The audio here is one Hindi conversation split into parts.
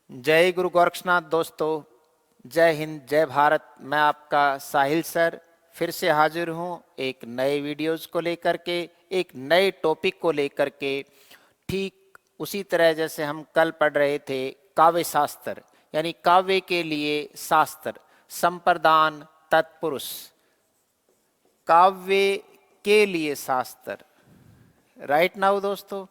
जय गुरु गोरक्षनाथ दोस्तों, जय हिंद, जय भारत। मैं आपका साहिल सर फिर से हाजिर हूँ एक नए वीडियोस को लेकर के, एक नए टॉपिक को लेकर के। ठीक उसी तरह जैसे हम कल पढ़ रहे थे काव्य शास्त्र, यानी काव्य के लिए शास्त्र, संप्रदान तत्पुरुष, काव्य के लिए शास्त्र। राइट नाउ दोस्तों,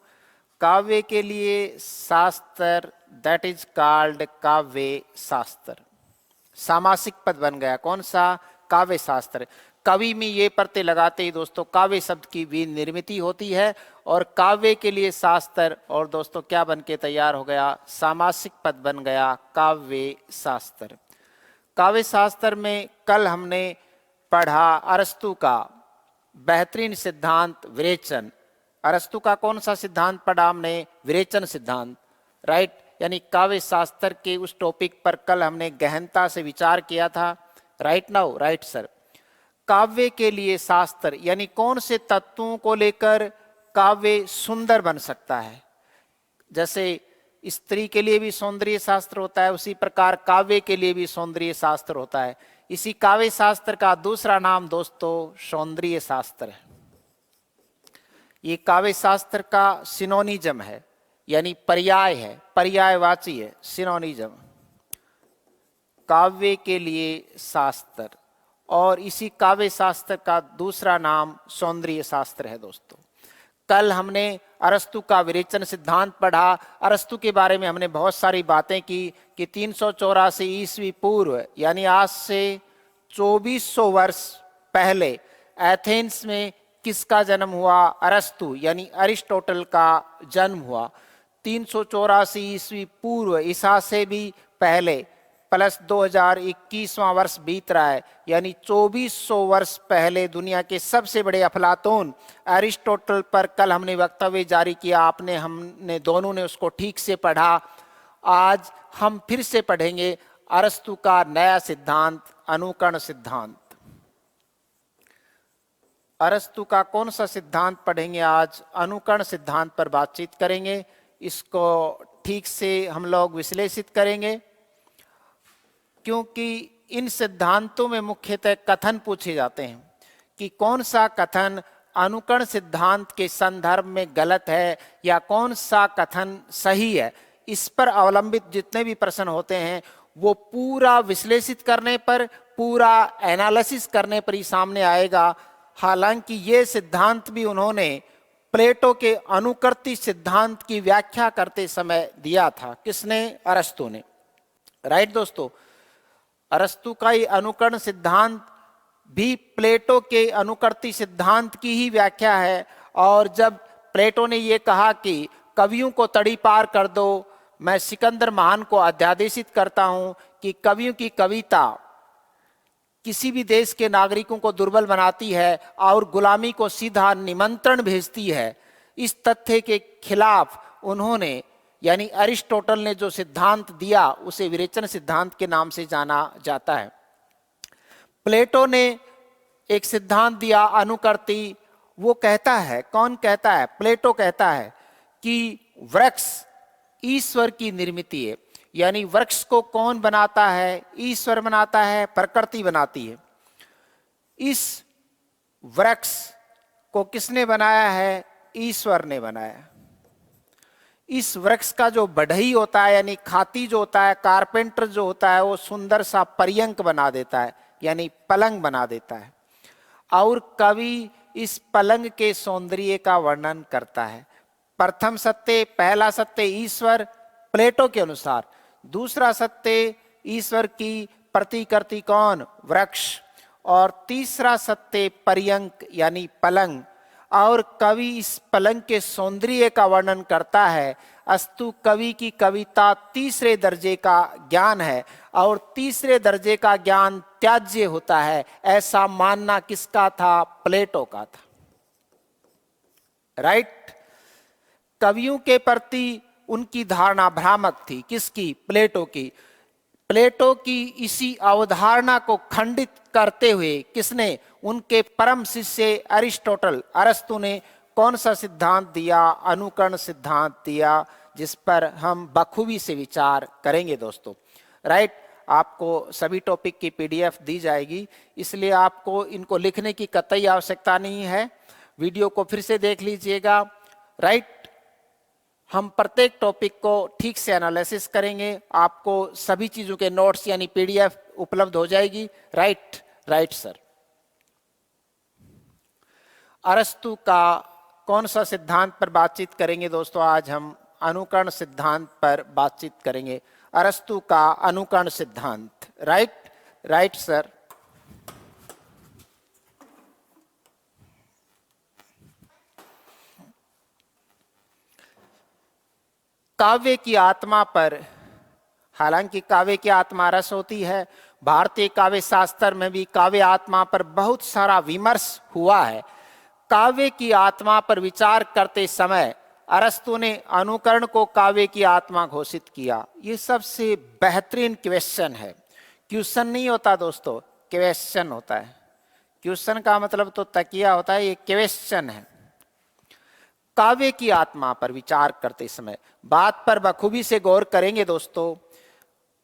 काव्य के लिए शास्त्र, दैट इज कॉल्ड काव्य शास्त्र। सामासिक पद बन गया कौन सा? काव्य शास्त्र। कवि में ये प्रत्यय लगाते ही दोस्तों काव्य शब्द की भी निर्मिति होती है और काव्य के लिए शास्त्र, और दोस्तों क्या बन के तैयार हो गया? सामासिक पद बन गया काव्य शास्त्र। काव्य शास्त्र में कल हमने पढ़ा अरस्तु का बेहतरीन सिद्धांत विरेचन। अरस्तु का कौन सा सिद्धांत पढ़ा हमने? विरेचन सिद्धांत। राइट, यानी काव्य शास्त्र के उस टॉपिक पर कल हमने गहनता से विचार किया था। Right now, right sir. काव्य के लिए शास्त्र यानी कौन से तत्वों को लेकर काव्य सुंदर बन सकता है। जैसे स्त्री के लिए भी सौंदर्य शास्त्र होता है, उसी प्रकार काव्य के लिए भी सौंदर्य शास्त्र होता है। इसी काव्य शास्त्र का दूसरा नाम दोस्तों सौंदर्य शास्त्र है। ये काव्य शास्त्र का सिनोनिज्म है, यानी पर्याय है, पर्यायवाची है, सिनोनिज्म। काव्य के लिए शास्त्र, और इसी काव्य शास्त्र का दूसरा नाम सौंदर्य शास्त्र है दोस्तों। कल हमने अरस्तु का विरेचन सिद्धांत पढ़ा। अरस्तु के बारे में हमने बहुत सारी बातें की कि 384 ईस्वी पूर्व, यानी आज से 2400 वर्ष पहले एथेंस में किसका जन्म हुआ? अरस्तु यानी अरिस्टोटल का जन्म हुआ। 384 ईस्वी पूर्व, ईसा से भी पहले, प्लस 2021वां वर्ष बीत रहा है, यानी 2400 वर्ष पहले दुनिया के सबसे बड़े अफलातून अरिस्टोटल पर कल हमने वक्तव्य जारी किया। हमने दोनों ने उसको ठीक से पढ़ा। आज हम फिर से पढ़ेंगे अरस्तु का नया सिद्धांत, अनुकरण सिद्धांत। अरस्तु का कौन सा सिद्धांत पढ़ेंगे आज? अनुकरण सिद्धांत पर बातचीत करेंगे। इसको ठीक से हम लोग विश्लेषित करेंगे, क्योंकि इन सिद्धांतों में मुख्यतः कथन पूछे जाते हैं कि कौन सा कथन अनुकरण सिद्धांत के संदर्भ में गलत है या कौन सा कथन सही है। इस पर अवलंबित जितने भी प्रश्न होते हैं वो पूरा विश्लेषित करने पर, पूरा एनालिसिस करने पर ही सामने आएगा। हालांकि ये सिद्धांत भी उन्होंने प्लेटो के अनुकृति सिद्धांत की व्याख्या करते समय दिया था। किसने? अरस्तु ने। राइट दोस्तों, अरस्तु का ये अनुकरण सिद्धांत भी प्लेटो के अनुकृति सिद्धांत की ही व्याख्या है। और जब प्लेटो ने ये कहा कि कवियों को तड़ी पार कर दो, मैं सिकंदर महान को अध्यादेशित करता हूं कि कवियों की कविता किसी भी देश के नागरिकों को दुर्बल बनाती है और गुलामी को सीधा निमंत्रण भेजती है, इस तथ्य के खिलाफ उन्होंने, यानी अरिस्टोटल ने जो सिद्धांत दिया उसे विरेचन सिद्धांत के नाम से जाना जाता है। प्लेटो ने एक सिद्धांत दिया अनुकृति। वो कहता है, कौन कहता है? प्लेटो कहता है कि वृक्ष ईश्वर की निर्मिति है। यानी वृक्ष को कौन बनाता है? ईश्वर बनाता है, प्रकृति बनाती है। इस वृक्ष को किसने बनाया है? ईश्वर ने बनाया। इस वृक्ष का जो बढ़ई होता है, यानी खाती जो होता है, कारपेंटर जो होता है, वो सुंदर सा पर्यंक बना देता है, यानी पलंग बना देता है। और कवि इस पलंग के सौंदर्य का वर्णन करता है। प्रथम सत्य, पहला सत्य ईश्वर प्लेटो के अनुसार, दूसरा सत्य ईश्वर की प्रतिकृति कौन? वृक्ष, और तीसरा सत्य पर्यंक यानी पलंग। और कवि इस पलंग के सौंदर्य का वर्णन करता है। अस्तु कवि की कविता तीसरे दर्जे का ज्ञान है, और तीसरे दर्जे का ज्ञान त्याज्य होता है, ऐसा मानना किसका था? प्लेटो का था। राइट, कवियों के प्रति उनकी धारणा भ्रामक थी। किसकी? प्लेटो की। प्लेटो की इसी अवधारणा को खंडित करते हुए किसने? उनके परम शिष्य अरिस्टोटल, अरस्तु ने कौन सा सिद्धांत दिया? अनुकरण सिद्धांत दिया, जिस पर हम बखूबी से विचार करेंगे दोस्तों। राइट, आपको सभी टॉपिक की पीडीएफ दी जाएगी, इसलिए आपको इनको लिखने की कतई आवश्यकता नहीं है। वीडियो को फिर से देख लीजिएगा। राइट, हम प्रत्येक टॉपिक को ठीक से एनालिसिस करेंगे, आपको सभी चीजों के नोट्स यानी पीडीएफ उपलब्ध हो जाएगी। Right sir. अरस्तु का कौन सा सिद्धांत पर बातचीत करेंगे दोस्तों? आज हम अनुकरण सिद्धांत पर बातचीत करेंगे। अरस्तु का अनुकरण सिद्धांत। Right sir. काव्य की आत्मा पर, हालांकि काव्य की आत्मा रस होती है, भारतीय काव्य शास्त्र में भी काव्य आत्मा पर बहुत सारा विमर्श हुआ है। काव्य की आत्मा पर विचार करते समय अरस्तु ने अनुकरण को काव्य की आत्मा घोषित किया। ये सबसे बेहतरीन क्वेश्चन है। क्वेश्चन नहीं होता दोस्तों, क्वेश्चन होता है। क्वेश्चन का मतलब तो तकिया होता है, ये क्वेश्चन है। काव्य की आत्मा पर विचार करते समय बात पर बखूबी से गौर करेंगे दोस्तों।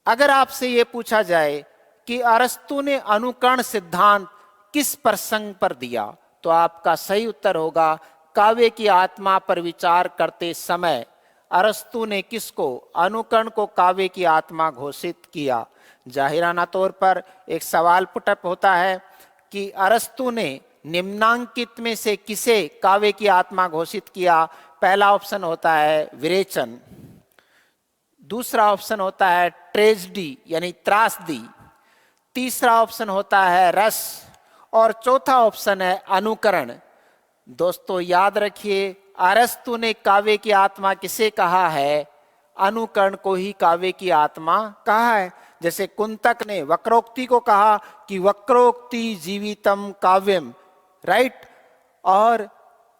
अगर आपसे ये पूछा जाए कि अरस्तु ने अनुकरण सिद्धांत किस प्रसंग पर दिया, तो आपका सही उत्तर होगा काव्य की आत्मा पर विचार करते समय अरस्तु ने किसको, अनुकरण को काव्य की आत्मा घोषित किया। जाहिराना तौर पर एक सवाल पुटअप होता है कि अरस्तु ने निम्नांकित में से किसे काव्य की आत्मा घोषित किया? पहला ऑप्शन होता है विरेचन, दूसरा ऑप्शन होता है ट्रेजेडी यानी त्रासदी, तीसरा ऑप्शन होता है रस, और चौथा ऑप्शन है अनुकरण। दोस्तों याद रखिए, अरस्तु ने काव्य की आत्मा किसे कहा है? अनुकरण को ही काव्य की आत्मा कहा है। जैसे कुंतक ने वक्रोक्ति को कहा कि वक्रोक्ति जीवितम काव्यम। राइट, और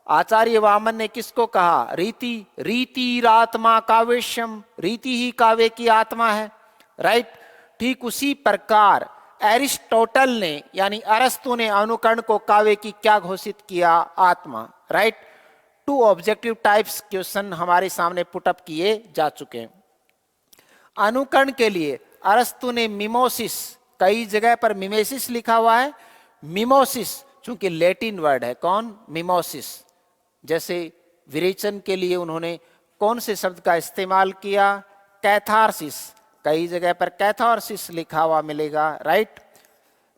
आचार्य वामन ने किसको कहा? रीतिरात्मा काव्यश्यम, रीति ही काव्य की आत्मा है। राइट, ठीक उसी प्रकार एरिस्टोटल ने यानी अरस्तु ने अनुकरण को काव्य की क्या घोषित किया? आत्मा। राइट, 2 ऑब्जेक्टिव टाइप्स क्वेश्चन हमारे सामने पुटअप किए जा चुके हैं। अनुकरण के लिए अरस्तु ने मिमोसिस, कई जगह पर मिमेसिस लिखा हुआ है, मिमोसिस चूंकि लैटिन वर्ड है, कौन? मिमोसिस। जैसे विरेचन के लिए उन्होंने कौन से शब्द का इस्तेमाल किया? कैथारसिस, कई जगह पर कैथारसिस लिखा हुआ मिलेगा। राइट,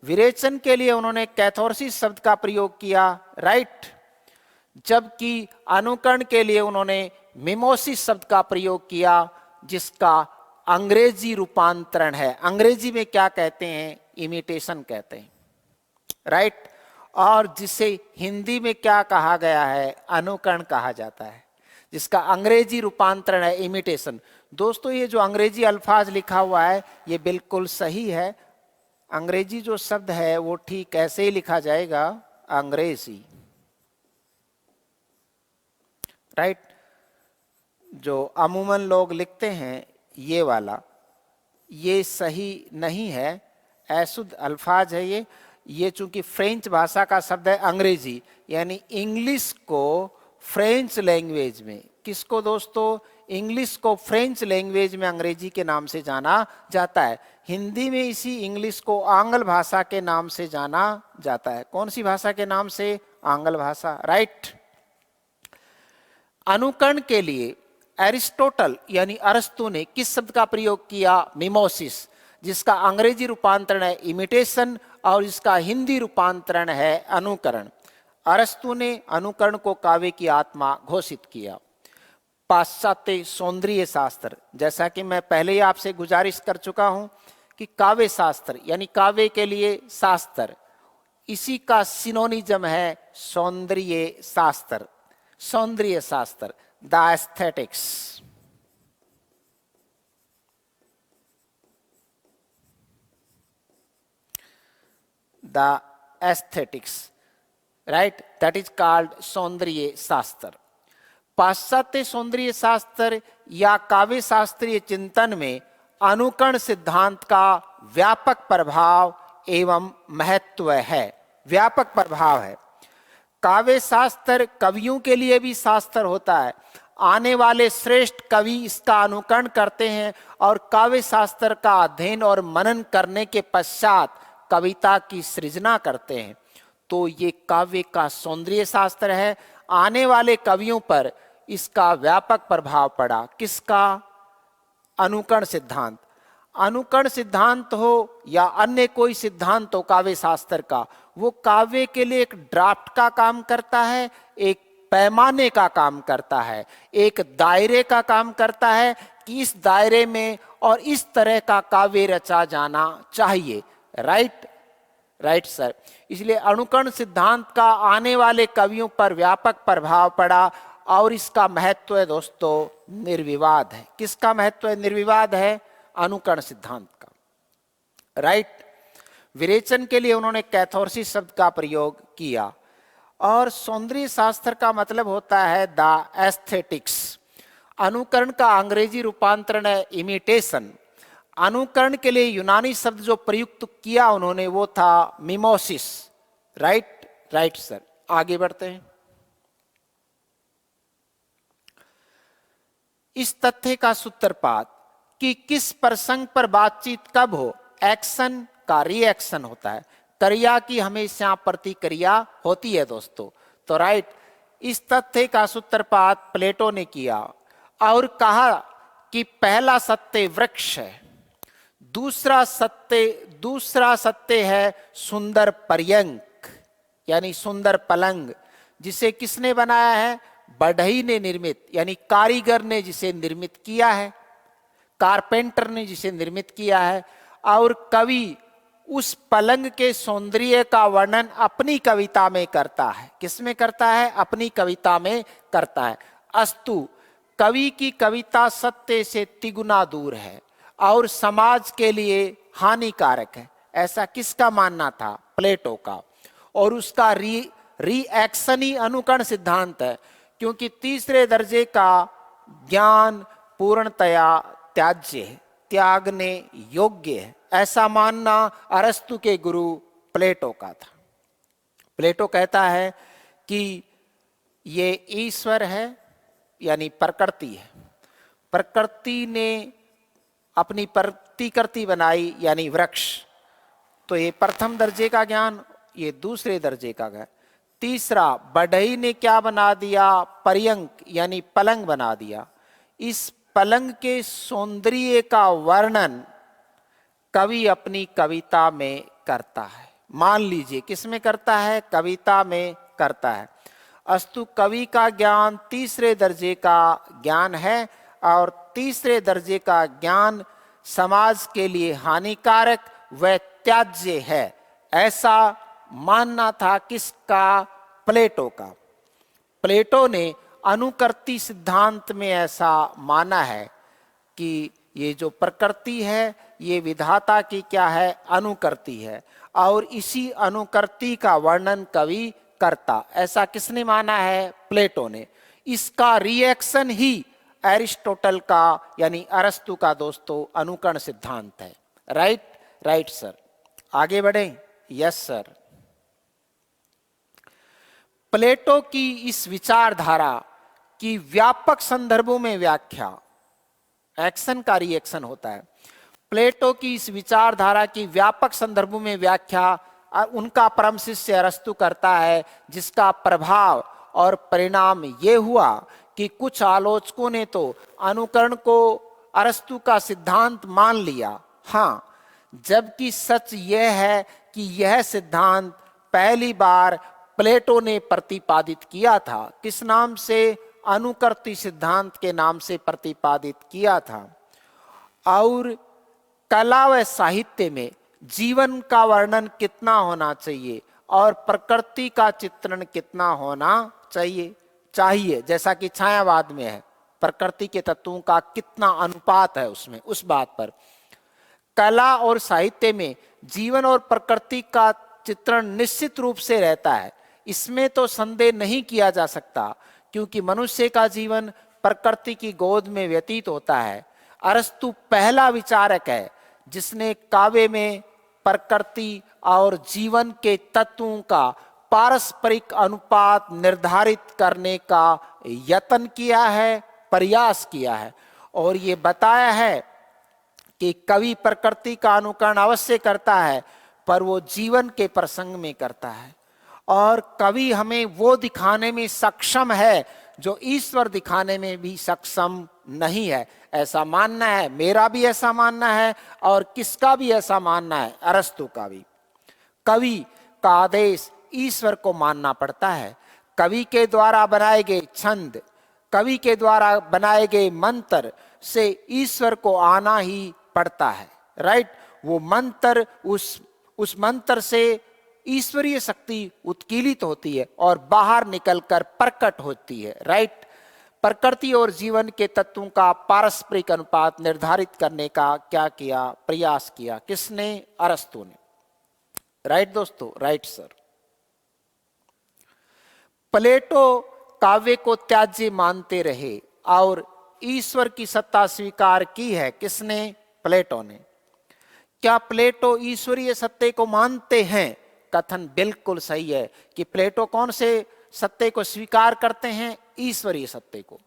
विरेचन के लिए उन्होंने कैथोरसिस शब्द का प्रयोग किया। राइट, जबकि अनुकरण के लिए उन्होंने मिमोसिस शब्द का प्रयोग किया, जिसका अंग्रेजी रूपांतरण है। अंग्रेजी में क्या कहते हैं? इमिटेशन कहते हैं। राइट, और जिसे हिंदी में क्या कहा गया है? अनुकरण कहा जाता है, जिसका अंग्रेजी रूपांतरण है इमिटेशन। दोस्तों ये जो अंग्रेजी अल्फाज लिखा हुआ है ये बिल्कुल सही है। अंग्रेजी जो शब्द है वो ठीक ऐसे ही लिखा जाएगा, अंग्रेजी। राइट, जो अमूमन लोग लिखते हैं ये वाला, ये सही नहीं है, अशुद्ध अल्फाज है ये चूंकि फ्रेंच भाषा का शब्द है अंग्रेजी, यानी इंग्लिश को फ्रेंच लैंग्वेज में, किसको दोस्तों? इंग्लिश को फ्रेंच लैंग्वेज में अंग्रेजी के नाम से जाना जाता है। हिंदी में इसी इंग्लिश को आंग्ल भाषा के नाम से जाना जाता है। कौन सी भाषा के नाम से? आंग्ल भाषा। राइट, अनुकरण के लिए एरिस्टोटल यानी अरस्तु ने किस शब्द का प्रयोग किया? मिमोसिस, जिसका अंग्रेजी रूपांतरण है इमिटेशन और इसका हिंदी रूपांतरण है अनुकरण। अरस्तु ने अनुकरण को काव्य की आत्मा घोषित किया। पाश्चात्य सौंदर्य शास्त्र, जैसा कि मैं पहले ही आपसे गुजारिश कर चुका हूं कि काव्य शास्त्र यानी काव्य के लिए शास्त्र, इसी का सिनोनिज्म है सौंदर्य शास्त्र। सौंदर्य शास्त्र, the aesthetics. The aesthetics, right, that is called सौंदर्य शास्त्र। पाश्चात्य सौंदर्य शास्त्र या काव्य शास्त्रीय चिंतन में अनुकरण सिद्धांत का व्यापक प्रभाव एवं महत्व है। व्यापक प्रभाव है। काव्य शास्त्र कवियों के लिए भी शास्त्र होता है। आने वाले श्रेष्ठ कवि इसका अनुकरण करते हैं और काव्य शास्त्र का अध्ययन और मनन करने के पश्चात कविता की सृजना करते हैं। तो ये काव्य का सौंदर्य शास्त्र है। आने वाले कवियों पर इसका व्यापक प्रभाव पड़ा। किसका? अनुकरण सिद्धांत। अनुकरण सिद्धांत हो या अन्य कोई सिद्धांत हो काव्य शास्त्र का, वो काव्य के लिए एक ड्राफ्ट का काम करता है, एक पैमाने का काम करता है, एक दायरे का काम करता है कि इस दायरे में और इस तरह का काव्य रचा जाना चाहिए। Right sir. इसलिए अनुकरण सिद्धांत का आने वाले कवियों पर व्यापक प्रभाव पड़ा और इसका महत्व है दोस्तों निर्विवाद है। किसका महत्व है? निर्विवाद है अनुकरण सिद्धांत का। राइट। विरेचन के लिए उन्होंने कैथोरसिस शब्द का प्रयोग किया। और सौंदर्य शास्त्र का मतलब होता है द एस्थेटिक्स। अनुकरण का अंग्रेजी रूपांतरण है इमिटेशन। अनुकरण के लिए यूनानी शब्द जो प्रयुक्त किया उन्होंने वो था मिमोसिस। Right sir. आगे बढ़ते हैं। इस तथ्य का सूत्रपात कि किस प्रसंग पर बातचीत कब हो, एक्शन का रिएक्शन होता है, क्रिया की हमेशा प्रतिक्रिया होती है दोस्तों। तो राइट, इस तथ्य का सूत्रपात प्लेटो ने किया और कहा कि पहला सत्य वृक्ष है, दूसरा सत्य है सुंदर पर्यंक यानी सुंदर पलंग, जिसे किसने बनाया है? बढ़ई ने निर्मित, यानी कारीगर ने जिसे निर्मित किया है, कारपेंटर ने जिसे निर्मित किया है। और कवि उस पलंग के सौंदर्य का वर्णन अपनी कविता में करता है। किसमें करता है? अपनी कविता में करता है। अस्तु कवि की कविता सत्य से तिगुना दूर है और समाज के लिए हानिकारक है, ऐसा किसका मानना था? प्लेटो का। और उसका रिएक्शन ही अनुकरण सिद्धांत है, क्योंकि तीसरे दर्जे का ज्ञान पूर्णतया त्याज्य है, त्यागने योग्य है, ऐसा मानना अरस्तु के गुरु प्लेटो का था। प्लेटो कहता है कि ये ईश्वर है यानी प्रकृति है, प्रकृति ने अपनी प्रतिकृति बनाई यानी वृक्ष। तो ये प्रथम दर्जे का ज्ञान, ये दूसरे दर्जे का ज्ञान। तीसरा, बढ़ई ने क्या बना दिया? पर्यंक यानी पलंग बना दिया। इस पलंग के सौंदर्य का वर्णन कवि अपनी कविता में करता है। मान लीजिए किसमें करता है? कविता में करता है। अस्तु कवि का ज्ञान तीसरे दर्जे का ज्ञान है और तीसरे दर्जे का ज्ञान समाज के लिए हानिकारक व त्याज्य है, ऐसा मानना था किसका? प्लेटो का। प्लेटो ने अनुकर्ती सिद्धांत में ऐसा माना है कि ये जो प्रकृति है ये विधाता की क्या है? अनुकर्ती है, और इसी अनुकर्ती का वर्णन कवि करता, ऐसा किसने माना है? प्लेटो ने। इसका रिएक्शन ही एरिस्टोटल का यानी अरस्तु का दोस्तों अनुकरण सिद्धांत है। Right sir. आगे बढ़ें? Yes sir. प्लेटो की इस विचारधारा की व्यापक संदर्भों में व्याख्या, एक्शन का रिएक्शन होता है। प्लेटो की इस विचारधारा की व्यापक संदर्भों में व्याख्या उनका परम शिष्य अरस्तु करता है, जिसका प्रभाव और परिणाम ये हुआ कि कुछ आलोचकों ने तो अनुकरण को अरस्तु का सिद्धांत मान लिया, हाँ, जबकि सच यह है कि यह सिद्धांत पहली बार प्लेटो ने प्रतिपादित किया था। किस नाम से? अनुकर्ती सिद्धांत के नाम से प्रतिपादित किया था। और कला व साहित्य में जीवन का वर्णन कितना होना चाहिए और प्रकृति का चित्रण कितना होना चाहिए, जैसा कि छायावाद में है, प्रकृति के तत्वों का कितना अनुपात है उसमें, उस बात पर। कला और साहित्य में जीवन और प्रकृति का चित्रण निश्चित रूप से रहता है, इसमें तो संदेह नहीं किया जा सकता, क्योंकि मनुष्य का जीवन प्रकृति की गोद में व्यतीत होता है। अरस्तु पहला विचारक है जिसने काव्य में प्रकृति और जीवन के तत्वों का पारस्परिक अनुपात निर्धारित करने का यत्न किया है, प्रयास किया है और ये बताया है कि कवि प्रकृति का अनुकरण अवश्य करता है पर वो जीवन के प्रसंग में करता है और कवि हमें वो दिखाने में सक्षम है जो ईश्वर दिखाने में भी सक्षम नहीं है। ऐसा मानना है, मेरा भी ऐसा मानना है और किसका भी ऐसा मानना है, अरस्तु का भी। कवि का आदेश ईश्वर को मानना पड़ता है। कवि के द्वारा बनाए गए छंद, कवि के द्वारा बनाए गए मंत्र से ईश्वर को आना ही पड़ता है, राइट। वो मंत्र, उस मंत्र से ईश्वरीय शक्ति उत्कीलित होती है और बाहर निकलकर प्रकट होती है, राइट। प्रकृति और जीवन के तत्वों का पारस्परिक अनुपात निर्धारित करने का क्या किया, प्रयास किया, किसने, अरस्तु ने, राइट दोस्तों, राइट सर। प्लेटो काव्य को त्याज्य मानते रहे और ईश्वर की सत्ता स्वीकार की है, किसने, प्लेटो ने। क्या प्लेटो ईश्वरीय सत्य को मानते हैं? कथन बिल्कुल सही है कि प्लेटो कौन से सत्य को स्वीकार करते हैं, ईश्वरीय सत्य को।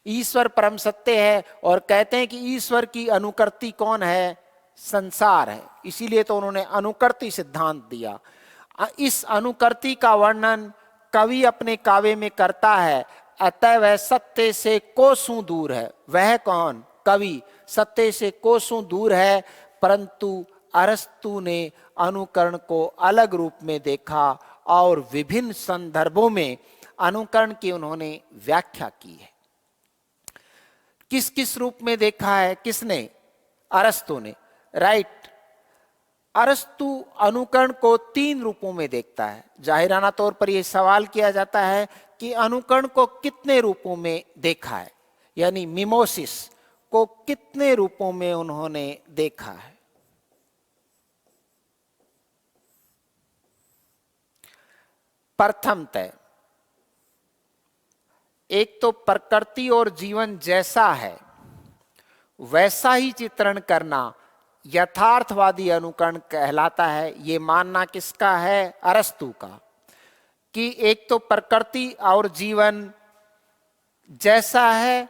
ईश्वर परम सत्य है और कहते हैं कि ईश्वर की अनुकृति कौन है, संसार है। इसीलिए तो उन्होंने अनुकृति सिद्धांत दिया। इस अनुकृति का वर्णन कवि अपने काव्य में करता है, अतः वह सत्य से कोसों दूर है। वह कौन, कवि सत्य से कोसों दूर है, परंतु अरस्तु ने अनुकरण को अलग रूप में देखा और विभिन्न संदर्भों में अनुकरण की उन्होंने व्याख्या की है। किस किस रूप में देखा है, किसने, अरस्तु ने, राइट। अरस्तु अनुकरण को 3 रूपों में देखता है। जाहिराना तौर पर यह सवाल किया जाता है कि अनुकरण को कितने रूपों में देखा है, यानी मिमोसिस को कितने रूपों में उन्होंने देखा है। प्रथमतः एक तो प्रकृति और जीवन जैसा है वैसा ही चित्रण करना यथार्थवादी अनुकरण कहलाता है। ये मानना किसका है, अरस्तु का, कि एक तो प्रकृति और जीवन जैसा है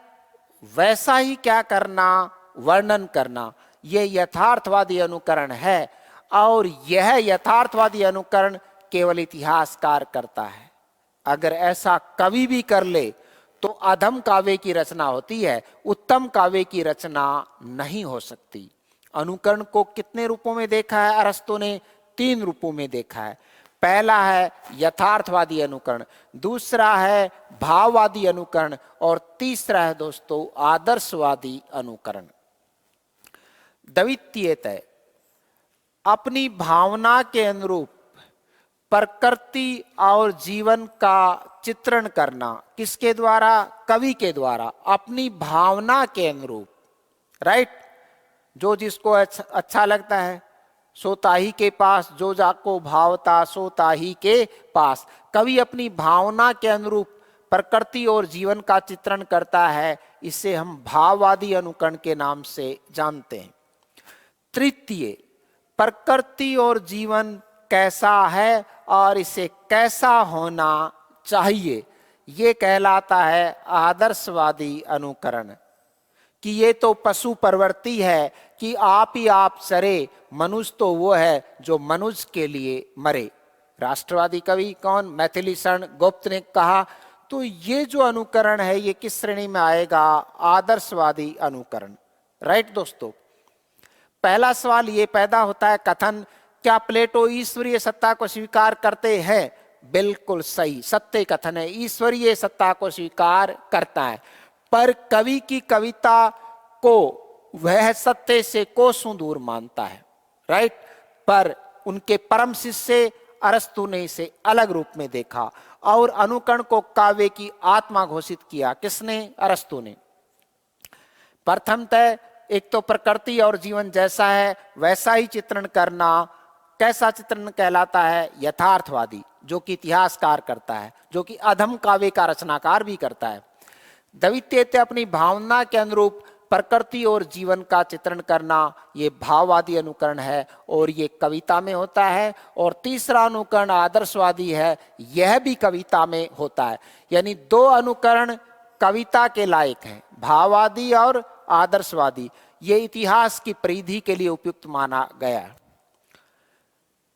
वैसा ही क्या करना, वर्णन करना, ये यथार्थवादी अनुकरण है। और यह यथार्थवादी अनुकरण केवल इतिहासकार करता है। अगर ऐसा कवि भी कर ले तो अधम काव्य की रचना होती है, उत्तम काव्य की रचना नहीं हो सकती। अनुकरण को कितने रूपों में देखा है अरस्तु ने, 3 रूपों में देखा है। पहला है यथार्थवादी अनुकरण, दूसरा है भाववादी अनुकरण और तीसरा है दोस्तों आदर्शवादी अनुकरण। द्वितीयतः अपनी भावना के अनुरूप प्रकृति और जीवन का चित्रण करना, किसके द्वारा, कवि के द्वारा, अपनी भावना के अनुरूप, राइट। जो जिसको अच्छा लगता है सो ताही के पास, जो जाको भावता सो ताही के पास। कवि अपनी भावना के अनुरूप प्रकृति और जीवन का चित्रण करता है, इसे हम भाववादी अनुकरण के नाम से जानते हैं। तृतीय, प्रकृति और जीवन कैसा है और इसे कैसा होना चाहिए, ये कहलाता है आदर्शवादी अनुकरण। कि ये तो पशु प्रवृत्ति है कि आप ही आप चरे, मनुष्य तो वो है जो मनुष्य के लिए मरे। राष्ट्रवादी कवि कौन, मैथिलीशरण गुप्त ने कहा। तो ये जो अनुकरण है ये किस श्रेणी में आएगा, आदर्शवादी अनुकरण, राइट दोस्तों। पहला सवाल ये पैदा होता है, कथन, क्या प्लेटो ईश्वरीय सत्ता को स्वीकार करते हैं? बिल्कुल सही, सत्य कथन है, ईश्वरीय सत्ता को स्वीकार करता है। पर कवि की कविता को वह सत्य से कोसों दूर मानता है, राइट। पर उनके परम शिष्य अरस्तु ने इसे अलग रूप में देखा और अनुकरण को काव्य की आत्मा घोषित किया, किसने, अरस्तु ने। प्रथमतः एक तो प्रकृति और जीवन जैसा है वैसा ही चित्रण करना, कैसा चित्रण कहलाता है, यथार्थवादी, जो कि इतिहासकार करता है, जो कि अधम काव्य का रचनाकार भी करता है। द्वितीय, अपनी भावना के अनुरूप प्रकृति और जीवन का चित्रण करना, ये भाववादी अनुकरण है और ये कविता में होता है। और तीसरा अनुकरण आदर्शवादी है, यह भी कविता में होता है। यानी 2 अनुकरण कविता के लायक हैं, भाववादी और आदर्शवादी। ये इतिहास की परिधि के लिए उपयुक्त माना गया है।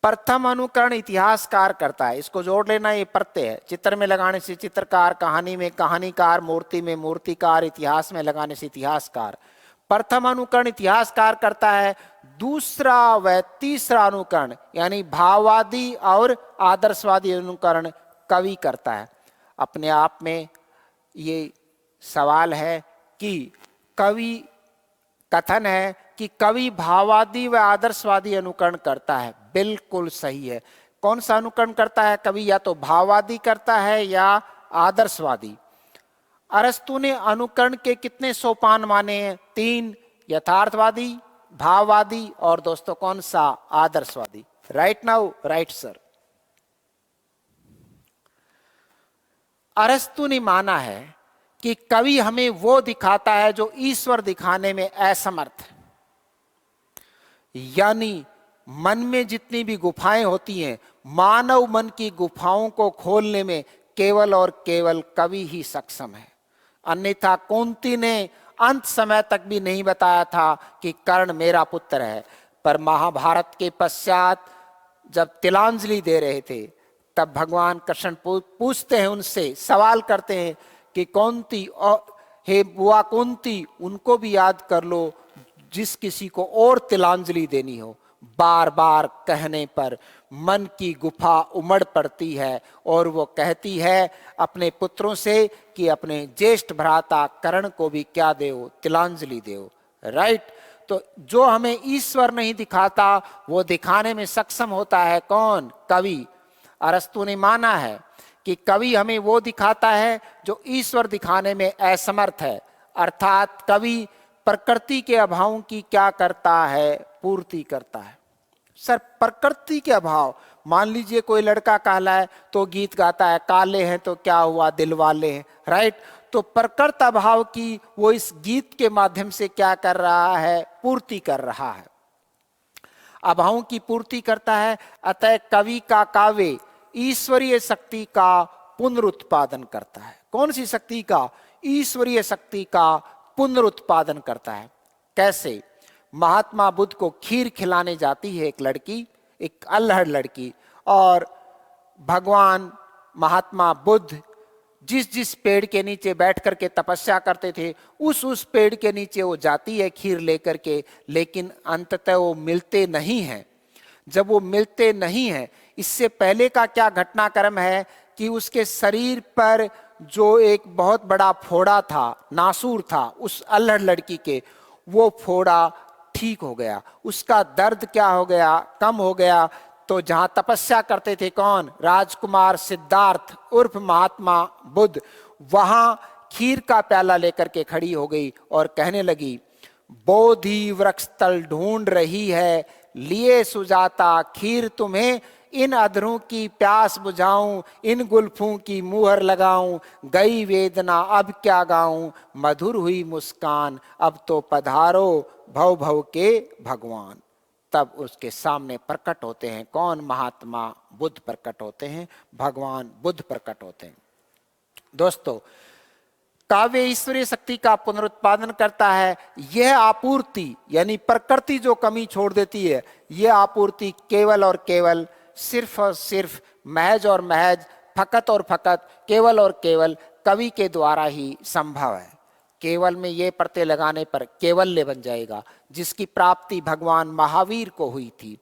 प्रथम अनुकरण इतिहासकार करता है, इसको जोड़ लेना, ये प्रत्यय है। चित्र में लगाने से चित्रकार, कहानी में कहानीकार, मूर्ति में मूर्तिकार, इतिहास में लगाने से इतिहासकार। प्रथम अनुकरण इतिहासकार करता है, दूसरा व तीसरा अनुकरण यानी भाववादी और आदर्शवादी अनुकरण कवि करता है। अपने आप में ये सवाल है कि कवि कथन है कि कवि भाववादी व आदर्शवादी अनुकरण करता है, बिल्कुल सही है। कौन सा अनुकरण करता है कवि? या तो भाववादी करता है या आदर्शवादी। अरस्तु ने अनुकरण के कितने सोपान माने हैं? 3, यथार्थवादी, भाववादी और दोस्तों कौन सा? आदर्शवादी। Right now, right sir. अरस्तु ने माना है कि कवि हमें वो दिखाता है जो ईश्वर दिखाने में असमर्थ है। यानी मन में जितनी भी गुफाएं होती हैं, मानव मन की गुफाओं को खोलने में केवल और केवल कवि ही सक्षम है। अन्यथा कुंती ने अंत समय तक भी नहीं बताया था कि कर्ण मेरा पुत्र है। पर महाभारत के पश्चात जब तिलांजलि दे रहे थे, तब भगवान कृष्ण पूछते हैं, उनसे सवाल करते हैं कि कुंती, हे बुआ कुंती, उनको भी याद कर लो जिस किसी को और तिलांजलि देनी हो। बार बार कहने पर मन की गुफा उमड़ पड़ती है और वो कहती है अपने पुत्रों से कि अपने ज्येष्ठ भ्राता कर्ण को भी क्या देओ? तिलांजलि देओ। राइट। तो जो हमें ईश्वर नहीं दिखाता, वो दिखाने में सक्षम होता है कौन? कवि। अरस्तु ने माना है कि कवि हमें वो दिखाता है जो ईश्वर दिखाने में असमर्थ है। अर्थात कवि प्रकृति के अभावों की क्या करता है? पूर्ति करता है। सर, प्रकृति के अभाव, मान लीजिए कोई लड़का काला है तो गीत गाता है, काले हैं तो क्या हुआ, दिल वाले हैं। राइट। तो प्रकृति अभाव की वो इस गीत के माध्यम से क्या कर रहा है? पूर्ति कर रहा है, अभावों की पूर्ति करता है। अतः कवि का काव्य ईश्वरीय शक्ति का पुनरुत्पादन करता है। कौन सी शक्ति का? ईश्वरीय शक्ति का पुनरुत्पादन करता है। कैसे? महात्मा बुद्ध को खीर खिलाने जाती है एक लड़की, एक अल्हड़ लड़की, और भगवान महात्मा बुद्ध जिस जिस पेड़ के नीचे बैठ करके तपस्या करते थे, उस पेड़ के नीचे वो जाती है खीर लेकर के, लेकिन अंततः वो मिलते नहीं हैं। जब वो मिलते नहीं हैं, इससे पहले का क्या घटनाक्रम है कि उसके शरीर पर जो एक बहुत बड़ा फोड़ा था, नासूर था उस अल्हड़ लड़की के, वो फोड़ा ठीक हो गया, उसका दर्द क्या हो गया? कम हो गया। तो जहां तपस्या करते थे कौन? राजकुमार सिद्धार्थ उर्फ महात्मा बुद्ध, वहां खीर का प्याला लेकर के खड़ी हो गई और कहने लगी, बोधि वृक्ष तल ढूंढ रही है, लिए सुजाता खीर तुम्हें, इन अधरों की प्यास बुझाऊं, इन गुल्फों की मुहर लगाऊं, गई वेदना अब क्या गाऊं, मधुर हुई मुस्कान अब तो पधारो भव भव के भगवान। तब उसके सामने प्रकट होते हैं कौन? महात्मा बुद्ध प्रकट होते हैं, भगवान बुद्ध प्रकट होते हैं। दोस्तों, काव्य ईश्वरीय शक्ति का पुनरुत्पादन करता है। यह आपूर्ति यानी प्रकृति जो कमी छोड़ देती है, यह आपूर्ति केवल और केवल, सिर्फ और सिर्फ, महज और महज, फकत और फकत, केवल और केवल कवि के द्वारा ही संभव है। केवल में ये प्रत्यय लगाने पर केवल्य बन जाएगा, जिसकी प्राप्ति भगवान महावीर को हुई थी।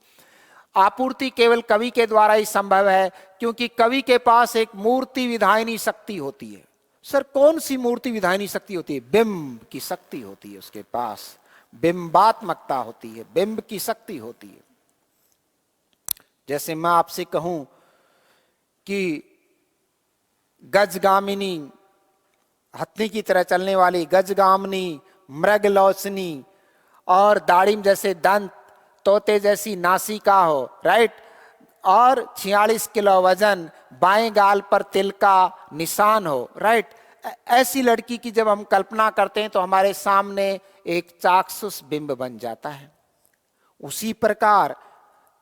आपूर्ति केवल कवि के द्वारा ही संभव है, क्योंकि कवि के पास एक मूर्ति विधायनी शक्ति होती है। सर, कौन सी मूर्ति विधायनी शक्ति होती है? बिंब की शक्ति होती है उसके पास, बिंबात्मकता होती है, बिंब की शक्ति होती है। जैसे मैं आपसे कहूं कि गजगामिनी, हथनी की तरह चलने वाली गजगामिनी, मृगलोचनी और दाड़िम जैसे दंत, तोते जैसी नासिका हो, राइट, और 46 किलो वजन, बाएं गाल पर तिल का निशान हो, राइट, ऐसी लड़की की जब हम कल्पना करते हैं तो हमारे सामने एक चाक्षुष बिंब बन जाता है। उसी प्रकार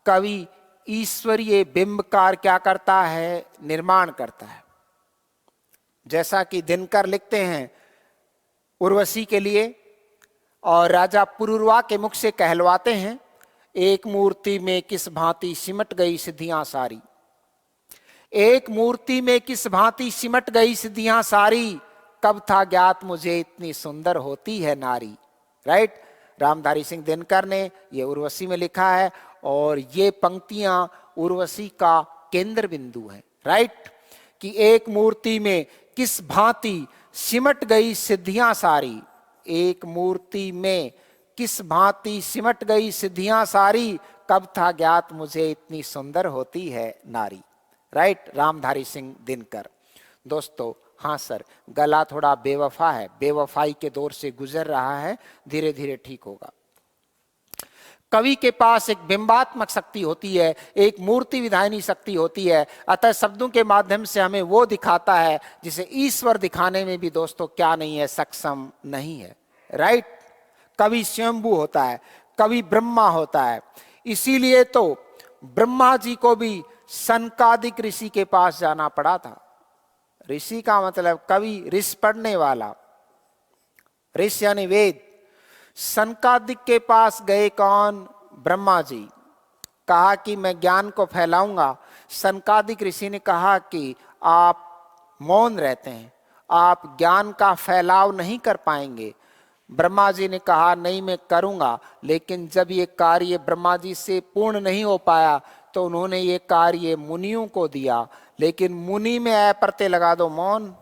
कवि ईश्वरीय बिंब का क्या करता है? निर्माण करता है। जैसा कि दिनकर लिखते हैं उर्वशी के लिए, और राजा पुरुरवा के मुख से कहलवाते हैं, एक मूर्ति में किस भांति सिमट गई सिद्धियां सारी, एक मूर्ति में किस भांति सिमट गई सिद्धियां सारी, कब था ज्ञात मुझे इतनी सुंदर होती है नारी। राइट, रामधारी सिंह दिनकर ने ये उर्वशी में लिखा है, और ये पंक्तियां उर्वशी का केंद्र बिंदु है। राइट, कि एक मूर्ति में किस भांति सिमट गई सिद्धियां सारी, एक मूर्ति में किस भांति सिमट गई सिद्धियां सारी, कब था ज्ञात मुझे इतनी सुंदर होती है नारी। राइट, रामधारी सिंह दिनकर। दोस्तों, हाँ सर, गला थोड़ा बेवफा है, बेवफाई के दौर से गुजर रहा है, धीरे धीरे ठीक होगा। कवि के पास एक बिंबात्मक शक्ति होती है, एक मूर्ति विधायनी शक्ति होती है, अतः शब्दों के माध्यम से हमें वो दिखाता है जिसे ईश्वर दिखाने में भी दोस्तों क्या नहीं है, सक्षम नहीं है। राइट, कवि स्वयंभू होता है, कवि ब्रह्मा होता है। इसीलिए तो ब्रह्मा जी को भी सनकादिक ऋषि के पास जाना पड़ा था। ऋषि का मतलब कवि, ऋषि पढ़ने वाला, ऋषि यानी वेद। सनकादिक के पास गए कौन? ब्रह्मा जी। कहा कि मैं ज्ञान को फैलाऊंगा। सनकादिक ऋषि ने कहा कि आप मौन रहते हैं, आप ज्ञान का फैलाव नहीं कर पाएंगे। ब्रह्मा जी ने कहा नहीं, मैं करूंगा। लेकिन जब ये कार्य ब्रह्मा जी से पूर्ण नहीं हो पाया तो उन्होंने ये कार्य मुनियों को दिया। लेकिन मुनि में ऐ प्रत्यय लगा दो, मौन।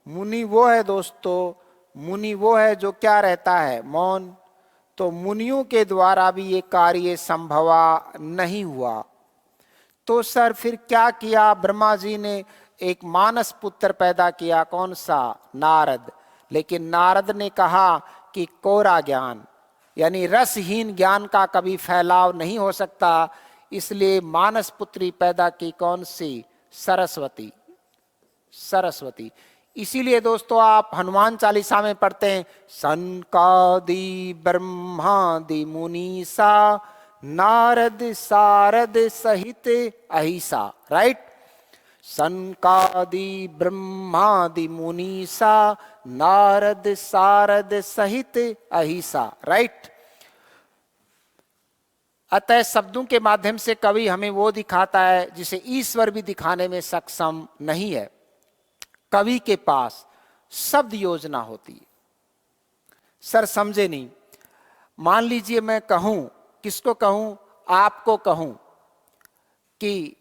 मुनि वो है दोस्तों, मुनि वो है जो क्या रहता है? मौन। तो मुनियों के द्वारा भी ये कार्य संभवा नहीं हुआ। तो सर फिर क्या किया ब्रह्मा जी ने? एक मानस पुत्र पैदा किया। कौन सा? नारद। लेकिन नारद ने कहा कि कोरा ज्ञान यानी रसहीन ज्ञान का कभी फैलाव नहीं हो सकता, इसलिए मानस पुत्री पैदा की। कौन सी? सरस्वती। सरस्वती। इसीलिए दोस्तों आप हनुमान चालीसा में पढ़ते हैं, सनकादि ब्रह्मादि मुनीसा नारद सारद सहित अहिसा। राइट, सनकादि ब्रह्मादि मुनीसा नारद सारद सहित अहिसा। राइट, अतः शब्दों के माध्यम से कवि हमें वो दिखाता है जिसे ईश्वर भी दिखाने में सक्षम नहीं है। कवि के पास शब्द योजना होती है। सर समझे नहीं। मान लीजिए मैं कहूं, किसको कहूं? आपको कहूं कि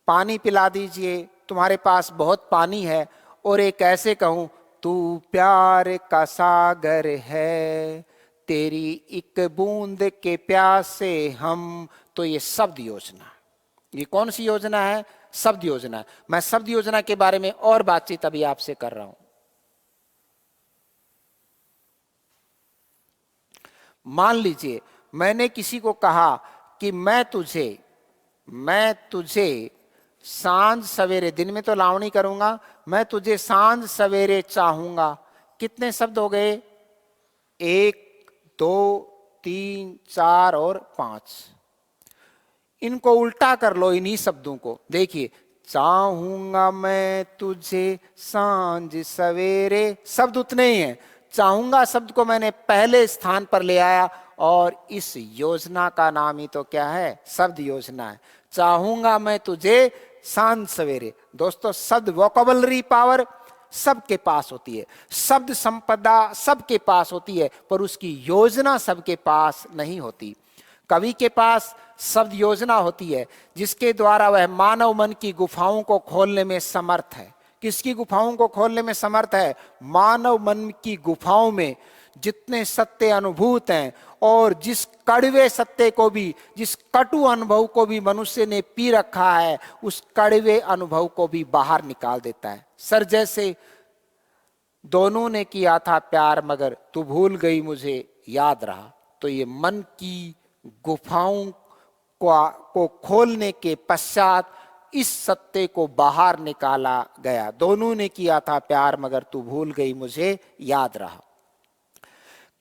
पानी पिला दीजिए, तुम्हारे पास बहुत पानी है। और एक ऐसे कहूं, तू प्यार का सागर है, तेरी एक बूंद के प्यासे हम। तो ये शब्द योजना, ये कौन सी योजना है? शब्द योजना। मैं शब्द योजना के बारे में और बातचीत अभी आपसे कर रहा हूं। मान लीजिए मैंने किसी को कहा कि मैं तुझे सांझ सवेरे, दिन में तो लावणी करूंगा, मैं तुझे सांझ सवेरे चाहूंगा। कितने शब्द हो गए? 1 2 3 4 और 5। इनको उल्टा कर लो, इन्हीं शब्दों को। देखिए, चाहूंगा मैं तुझे सांझ सवेरे, शब्द उतने ही हैं। चाहूंगा शब्द को मैंने पहले स्थान पर ले आया, और इस योजना का नाम ही तो क्या है? शब्द योजना है। चाहूंगा मैं तुझे सांझ सवेरे। दोस्तों, शब्द वोकैबुलरी पावर सबके पास होती है, शब्द संपदा सबके पास होती है, पर उसकी योजना सबके पास नहीं होती। कवि के पास शब्द योजना होती है, जिसके द्वारा वह मानव मन की गुफाओं को खोलने में समर्थ है। किसकी गुफाओं को खोलने में समर्थ है? मानव मन की गुफाओं में जितने सत्य अनुभूत हैं, और जिस कड़वे सत्य को भी, जिस कटु अनुभव को भी मनुष्य ने पी रखा है, उस कड़वे अनुभव को भी बाहर निकाल देता है। सर जैसे दोनों ने किया था प्यार, मगर तू भूल गई मुझे याद रहा। तो ये मन की गुफाओं को खोलने के पश्चात इस सत्य को बाहर निकाला गया। दोनों ने किया था प्यार, मगर तू भूल गई मुझे याद रहा।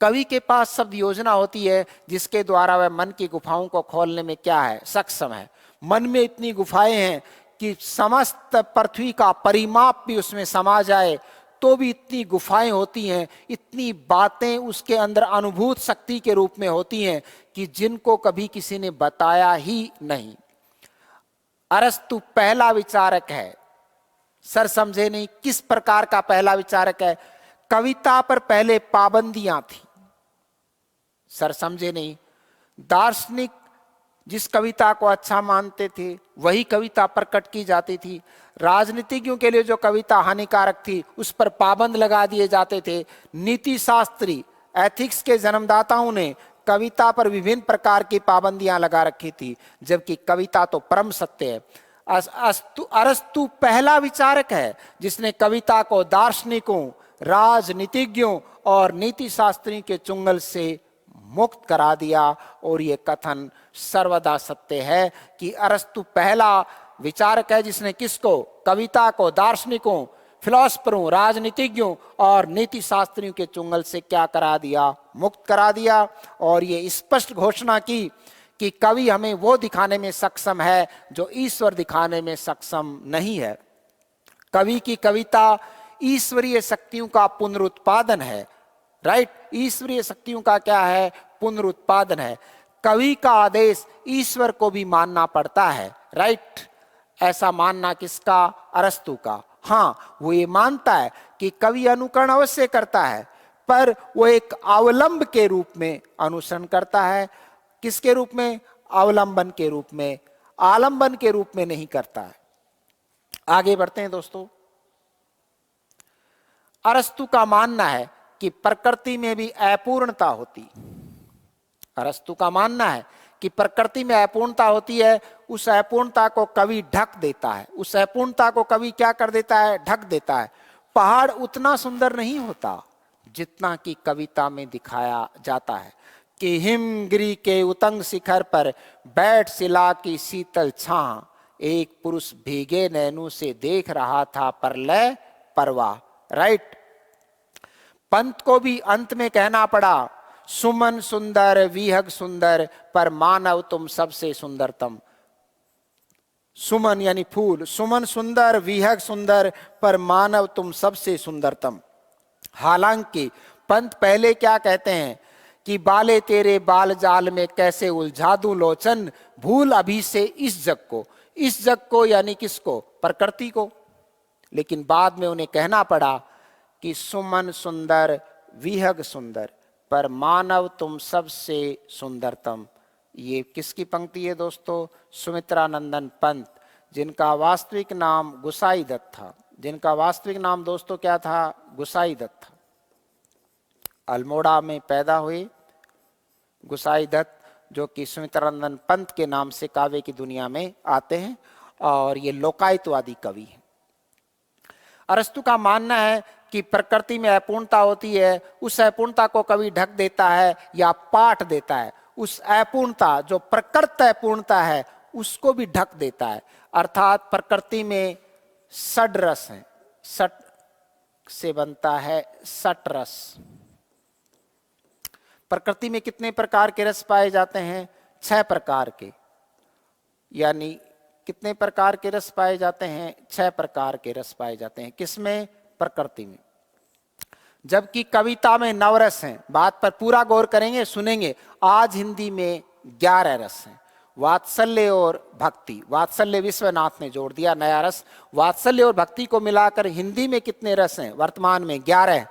कवि के पास शब्द योजना होती है, जिसके द्वारा वह मन की गुफाओं को खोलने में क्या है? सक्षम है। मन में इतनी गुफाएं हैं कि समस्त पृथ्वी का परिमाप भी उसमें समा जाए, तो भी इतनी गुफाएं होती हैं, इतनी बातें उसके अंदर अनुभूत शक्ति के रूप में होती हैं कि जिनको कभी किसी ने बताया ही नहीं। अरस्तु पहला विचारक है। सर समझे नहीं, किस प्रकार का पहला विचारक है? कविता पर पहले पाबंदियां थी। सर समझे नहीं, दार्शनिक जिस कविता को अच्छा मानते थे वही कविता प्रकट की जाती थी। राजनीतिज्ञों के लिए जो कविता हानिकारक थी उस पर पाबंद लगा दिए जाते थे। नीति शास्त्री, एथिक्स के जन्मदाताओं ने कविता पर विभिन्न प्रकार की पाबंदियां लगा रखी थी, जबकि कविता तो परम सत्य है। अरस्तु पहला विचारक है जिसने कविता को दार्शनिकों, राजनीतिज्ञों और नीति शास्त्रियों के चुंगल से मुक्त करा दिया। और ये कथन सर्वदा सत्य है कि अरस्तु पहला विचारक है जिसने किसको? कविता को दार्शनिकों, फिलोसफरों, राजनीतिज्ञों और नीति शास्त्रियों के चुंगल से क्या करा दिया? मुक्त करा दिया। और ये स्पष्ट घोषणा की कि कवि हमें वो दिखाने में सक्षम है जो ईश्वर दिखाने में सक्षम नहीं है। कवि की कविता ईश्वरीय शक्तियों का पुनरुत्पादन है। राइट, ईश्वरीय शक्तियों का क्या है? पुनरुत्पादन है। कवि का आदेश ईश्वर को भी मानना पड़ता है। राइट, ऐसा मानना किसका? अरस्तु का। हाँ, वो ये मानता है कि कवि अनुकरण अवश्य करता है, पर वो एक अवलंब के रूप में अनुसरण करता है। किसके रूप में? अवलंबन के रूप में, आलंबन के रूप में नहीं करता है। आगे बढ़ते हैं दोस्तों। अरस्तु का मानना है कि प्रकृति में भी अपूर्णता होती। अरस्तु का मानना है कि प्रकृति में अपूर्णता होती है। उस अपूर्णता को कवि ढक देता है। उस अपूर्णता को कवि क्या कर देता है? ढक देता है। पहाड़ उतना सुंदर नहीं होता जितना कि कविता में दिखाया जाता है कि हिमगिरी के उतंग शिखर पर बैठ शिला की शीतल छां, एक पुरुष भीगे नैनों से देख रहा था प्रलय परवाह। राइट, पंत को भी अंत में कहना पड़ा, सुमन सुंदर विहग सुंदर पर मानव तुम सबसे सुंदरतम। सुमन यानी फूल, सुमन सुंदर विहग सुंदर पर मानव तुम सबसे सुंदरतम। हालांकि पंत पहले क्या कहते हैं कि बाले तेरे बाल जाल में कैसे उलझा दूं लोचन, भूल अभी से इस जग को। इस जग को यानी किसको? प्रकृति को। लेकिन बाद में उन्हें कहना पड़ा कि सुमन सुंदर विहग सुंदर पर मानव तुम सबसे सुंदरतम। ये किसकी पंक्ति है दोस्तों? सुमित्रानंदन पंत, जिनका वास्तविक नाम गुसाई दत्त था। जिनका वास्तविक नाम दोस्तों क्या था? गुसाई दत्त था। अल्मोड़ा में पैदा हुए गुसाई दत्त, जो कि सुमित्रानंदन पंत के नाम से काव्य की दुनिया में आते हैं, और ये लोकायतवादी कवि हैं। अरस्तु का मानना है कि प्रकृति में अपूर्णता होती है, उस अपूर्णता को कवि ढक देता है या पाट देता है। उस अपूर्णता, जो प्रकृत अपूर्णता है, उसको भी ढक देता है। अर्थात प्रकृति में षड रस है। सट से बनता है सट रस। प्रकृति में कितने प्रकार के रस पाए जाते हैं? 6 प्रकार के। यानी कितने प्रकार के रस पाए जाते हैं? 6 प्रकार के रस पाए जाते हैं। किसमें? प्रकृति में। जबकि कविता में 9 रस हैं। बात पर पूरा गौर करेंगे, सुनेंगे। आज हिंदी में 11 रस हैं। वात्सल्य और भक्ति। वात्सल्य विश्वनाथ ने जोड़ दिया, नया रस। वात्सल्य और भक्ति को मिलाकर हिंदी में कितने रस हैं? वर्तमान में 11।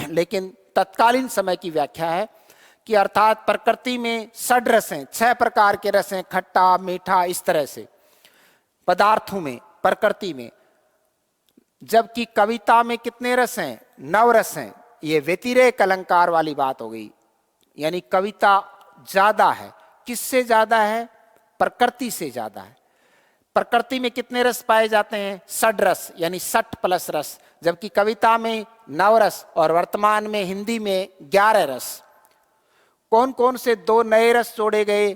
लेकिन तत्कालीन समय की व्याख्या है कि अर्थात प्रकृति में षड रस हैं, 6 प्रकार के रस हैं, खट्टा मीठा, इस तरह से पदार्थों में, प्रकृति में। जबकि कविता में कितने रस हैं? 9 रस हैं। ये व्यतिरेक अलंकार वाली बात हो गई। यानी कविता ज्यादा है। किससे ज्यादा है? प्रकृति से ज्यादा है। प्रकृति में कितने रस पाए जाते हैं? षड रस, यानी 60 प्लस रस। जबकि कविता में 9 रस और वर्तमान में हिंदी में 11 रस। कौन कौन से 2 नए रस जोड़े गए?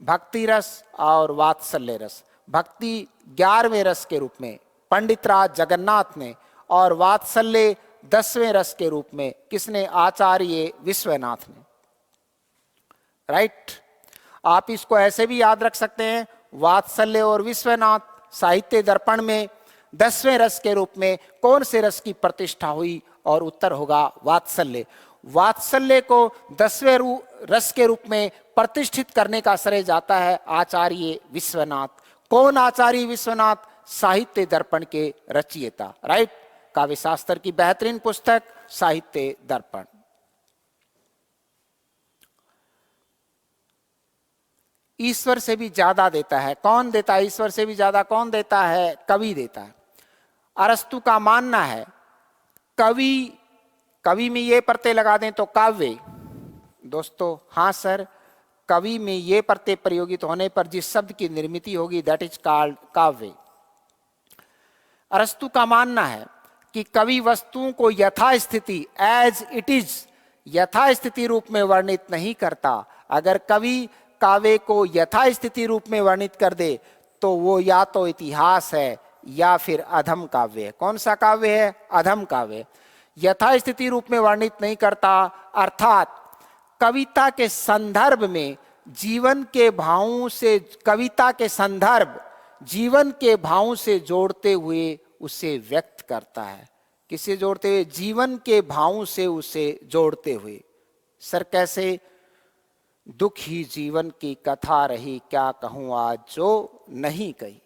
भक्ति रस और वात्सल्य रस। भक्ति 11वें रस के रूप में पंडितराज जगन्नाथ ने, और वात्सल्य 10वें रस के रूप में किसने? आचार्य विश्वनाथ ने। राइट, आप इसको ऐसे भी याद रख सकते हैं, वात्सल्य और विश्वनाथ, साहित्य दर्पण में 10वें रस के रूप में कौन से रस की प्रतिष्ठा हुई? और उत्तर होगा वात्सल्य। वात्सल्य को 10वें रस के रूप में प्रतिष्ठित करने का श्रेय जाता है आचार्य विश्वनाथ। कौन आचार्य विश्वनाथ? साहित्य दर्पण के रचयिता, राइट। काव्य शास्त्र की बेहतरीन पुस्तक साहित्य दर्पण। ईश्वर से भी ज्यादा देता है कौन? देता है ईश्वर से भी ज्यादा कौन देता है? कवि देता है। अरस्तु का मानना है कवि, कवि में ये प्रत्यय लगा दें तो काव्य। दोस्तों हाँ सर, कवि में ये प्रत्यय प्रयोगित होने पर जिस शब्द की निर्मित होगी दैट इज कॉल्ड काव्य। अरस्तु का मानना है कि कवि वस्तुओं को यथास्थिति एज इट इज यथास्थिति रूप में वर्णित नहीं करता। अगर कवि काव्य को यथास्थिति रूप में वर्णित कर दे तो वो या तो इतिहास है या फिर अधम काव्य है। कौन सा काव्य है? अधम काव्य। यथास्थिति रूप में वर्णित नहीं करता अर्थात कविता के संदर्भ में जीवन के भावों से, कविता के संदर्भ जीवन के भावों से जोड़ते हुए उसे व्यक्त करता है। किसे जोड़ते हुए? जीवन के भावों से उसे जोड़ते हुए। सर कैसे? दुख ही जीवन की कथा रही, क्या कहूं आज जो नहीं कही।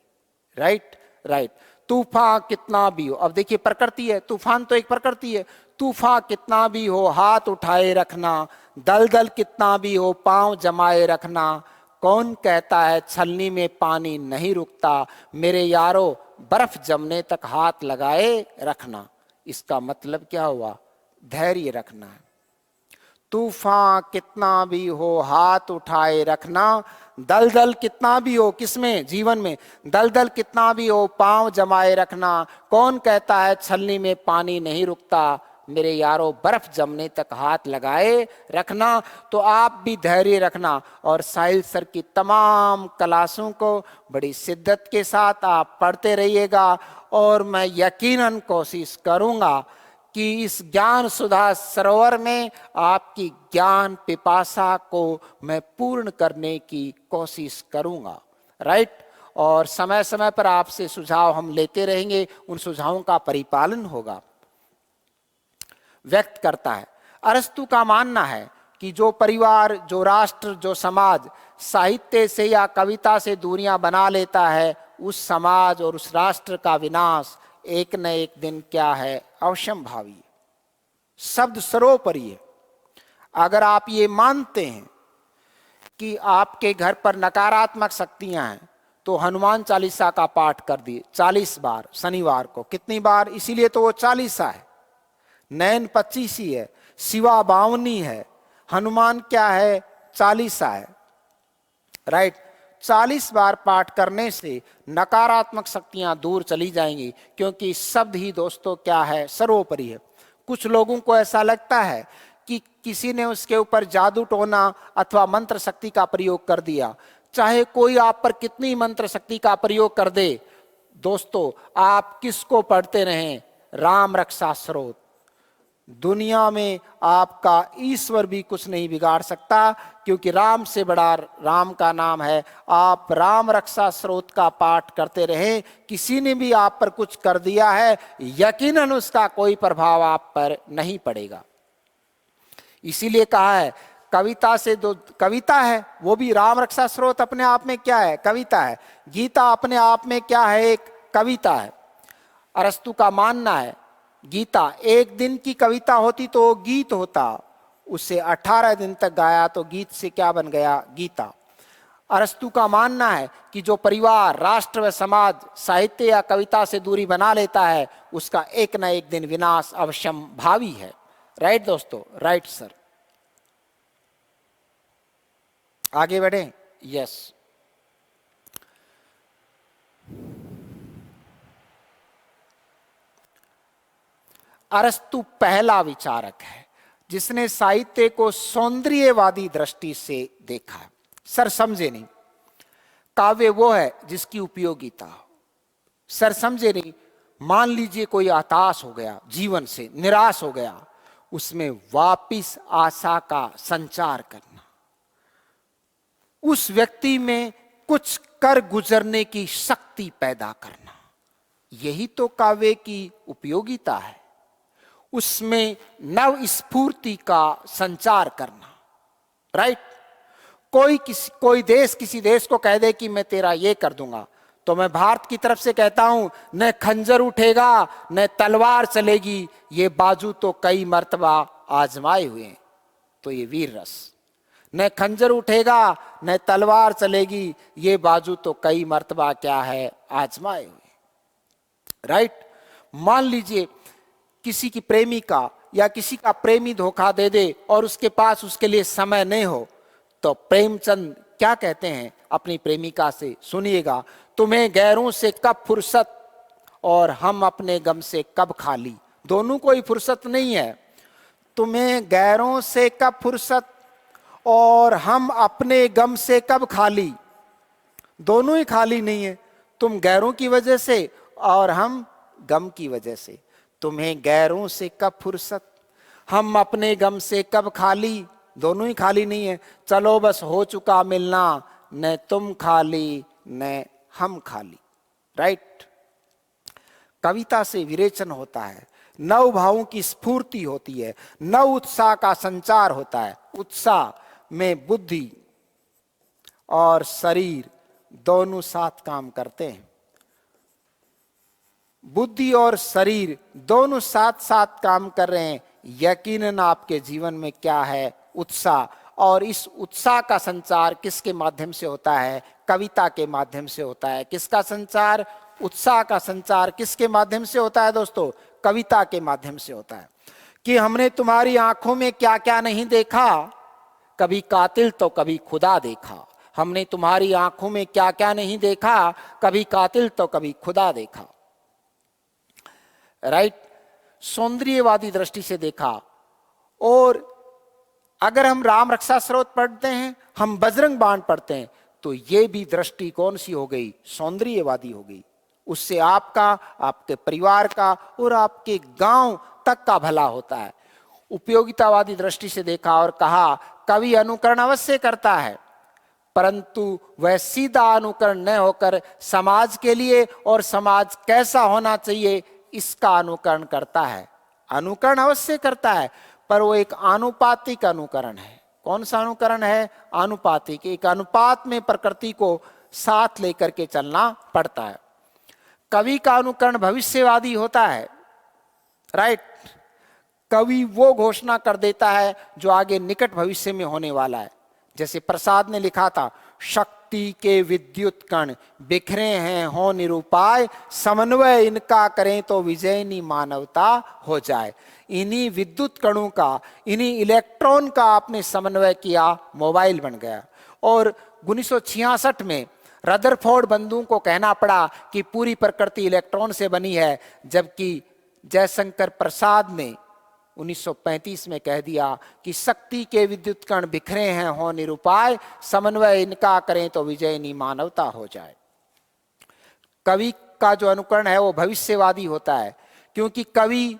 Right right. तूफान कितना भी हो, अब देखिए प्रकृति है, तूफान तो एक प्रकृति है। तूफान कितना भी हो हाथ उठाए रखना, दलदल कितना भी हो पांव जमाए रखना, कौन कहता है छलनी में पानी नहीं रुकता, मेरे यारो बर्फ जमने तक हाथ लगाए रखना। इसका मतलब क्या हुआ? धैर्य रखना है। तूफान कितना भी हो हाथ उठाए रखना, दलदल कितना भी हो, किसमें? जीवन में। दलदल कितना भी हो पांव जमाए रखना, कौन कहता है छलनी में पानी नहीं रुकता, मेरे यारों बर्फ जमने तक हाथ लगाए रखना। तो आप भी धैर्य रखना और साहिल सर की तमाम क्लासों को बड़ी शिद्दत के साथ आप पढ़ते रहिएगा और मैं यकीनन कोशिश करूंगा कि इस ज्ञान सुधा सरोवर में आपकी ज्ञान पिपासा को मैं पूर्ण करने की कोशिश करूंगा, राइट। और समय समय पर आपसे सुझाव हम लेते रहेंगे, उन सुझावों का परिपालन होगा। व्यक्त करता है। अरस्तु का मानना है कि जो परिवार, जो राष्ट्र, जो समाज साहित्य से या कविता से दूरियां बना लेता है, उस समाज और उस राष्ट्र का विनाश एक न एक दिन क्या है? अवश्यंभावी। शब्द सर्वोपरि है। अगर आप ये मानते हैं कि आपके घर पर नकारात्मक शक्तियां हैं तो हनुमान चालीसा का पाठ कर दिए 40 बार शनिवार को। कितनी बार? इसीलिए तो वो 40 है। नैन 25 ही है, शिवा 52 है, हनुमान क्या है? 40 है, राइट। 40 बार पाठ करने से नकारात्मक शक्तियां दूर चली जाएंगी, क्योंकि शब्द ही दोस्तों क्या है? सर्वोपरि है। कुछ लोगों को ऐसा लगता है कि किसी ने उसके ऊपर जादू टोना अथवा मंत्र शक्ति का प्रयोग कर दिया। चाहे कोई आप पर कितनी मंत्र शक्ति का प्रयोग कर दे, दोस्तों आप किसको पढ़ते रहें? राम रक्षा स्रोत। दुनिया में आपका ईश्वर भी कुछ नहीं बिगाड़ सकता, क्योंकि राम से बड़ा राम का नाम है। आप राम रक्षा स्रोत का पाठ करते रहें। किसी ने भी आप पर कुछ कर दिया है, यकीनन उसका कोई प्रभाव आप पर नहीं पड़ेगा। इसीलिए कहा है कविता से दो, कविता है वो भी राम रक्षा स्रोत अपने आप में क्या है? कविता है। गीता अपने आप में क्या है? एक कविता है। अरस्तु का मानना है गीता एक दिन की कविता होती तो वो गीत होता, उसे 18 दिन तक गाया तो गीत से क्या बन गया? गीता। अरस्तु का मानना है कि जो परिवार, राष्ट्र व समाज साहित्य या कविता से दूरी बना लेता है, उसका एक न एक दिन विनाश अवश्यंभावी है। राइट दोस्तों? Right sir. आगे बढ़े? यस। अरस्तु पहला विचारक है जिसने साहित्य को सौंदर्यवादी दृष्टि से देखा। सर समझे नहीं, काव्य वो है जिसकी उपयोगिता हो। सर समझे नहीं, मान लीजिए कोई हताश हो गया, जीवन से निराश हो गया, उसमें वापिस आशा का संचार करना, उस व्यक्ति में कुछ कर गुजरने की शक्ति पैदा करना, यही तो काव्य की उपयोगिता है। उसमें नव स्फूर्ति का संचार करना, राइट। कोई देश किसी देश को कह दे कि मैं तेरा ये कर दूंगा, तो मैं भारत की तरफ से कहता हूं न खंजर उठेगा न तलवार चलेगी, ये बाजू तो कई मर्तबा आजमाए हुए हैं। तो ये वीर रस, न खंजर उठेगा न तलवार चलेगी, ये बाजू तो कई मर्तबा क्या है, आजमाए हुए, राइट। मान लीजिए किसी की प्रेमिका या किसी का प्रेमी धोखा दे दे और उसके पास उसके लिए समय नहीं हो, तो प्रेमचंद क्या कहते हैं अपनी प्रेमिका से, सुनिएगा। तुम्हें गैरों से कब फुर्सत और हम अपने गम से कब खाली। दोनों को ही फुर्सत नहीं है। तुम्हें गैरों से कब फुर्सत और हम अपने गम से कब खाली, दोनों ही खाली नहीं है। तुम गैरों की वजह से और हम गम की वजह से। तुम्हें गैरों से कब फुर्सत, हम अपने गम से कब खाली, दोनों ही खाली नहीं है। चलो बस हो चुका मिलना, न तुम खाली न हम खाली, राइट। कविता से विरेचन होता है, नव भावों की स्फूर्ति होती है, नव उत्साह का संचार होता है। उत्साह में बुद्धि और शरीर दोनों साथ काम करते हैं। बुद्धि और शरीर दोनों साथ साथ काम कर रहे हैं, यकीनन आपके जीवन में क्या है, उत्साह। और इस उत्साह का संचार किसके माध्यम से होता है, कविता के माध्यम से होता है। किसका संचार, उत्साह का संचार किसके माध्यम से होता है दोस्तों, कविता के माध्यम से होता है। कि हमने तुम्हारी आंखों में क्या क्या नहीं देखा, कभी कातिल तो कभी खुदा देखा। हमने तुम्हारी आंखों में क्या क्या नहीं देखा, कभी कातिल तो कभी खुदा देखा, राइट। सौंदर्यवादी दृष्टि से देखा। और अगर हम राम रक्षा स्रोत पढ़ते हैं, हम बजरंग बाण पढ़ते हैं, तो ये भी दृष्टि कौन सी हो गई, सौंदर्यवादी हो गई। उससे आपका, आपके परिवार का और आपके गांव तक का भला होता है। उपयोगितावादी दृष्टि से देखा और कहा कवि अनुकरण अवश्य करता है, परंतु वह सीधा अनुकरण न होकर समाज के लिए और समाज कैसा होना चाहिए इसका अनुकरण करता है। अनुकरण अवश्य करता है, पर वो एक आनुपातिक अनुकरण है। कौन सा अनुकरण है, आनुपातिक। एक अनुपात में प्रकृति को साथ लेकर के चलना पड़ता है। कवि का अनुकरण भविष्यवादी होता है, राइट। कवि वो घोषणा कर देता है जो आगे निकट भविष्य में होने वाला है। जैसे प्रसाद ने लिखा था, शक्ति के विद्युत कण बिखरे हैं हो निरुपाय, समन्वय इनका करें तो विजयनी मानवता हो जाए। इन्हीं विद्युत कणों का, इन्हीं इलेक्ट्रॉन का आपने समन्वय किया, मोबाइल बन गया। और 1966 में रदरफोर्ड बंधुओं को कहना पड़ा कि पूरी प्रकृति इलेक्ट्रॉन से बनी है, जबकि जयशंकर प्रसाद ने 1935 में कह दिया कि शक्ति के विद्युत कण बिखरे हैं हो निरुपाय, समन्वय इनका करें तो विजयनी मानवता हो जाए। कवि का जो अनुकरण है वो भविष्यवादी होता है, क्योंकि कवि,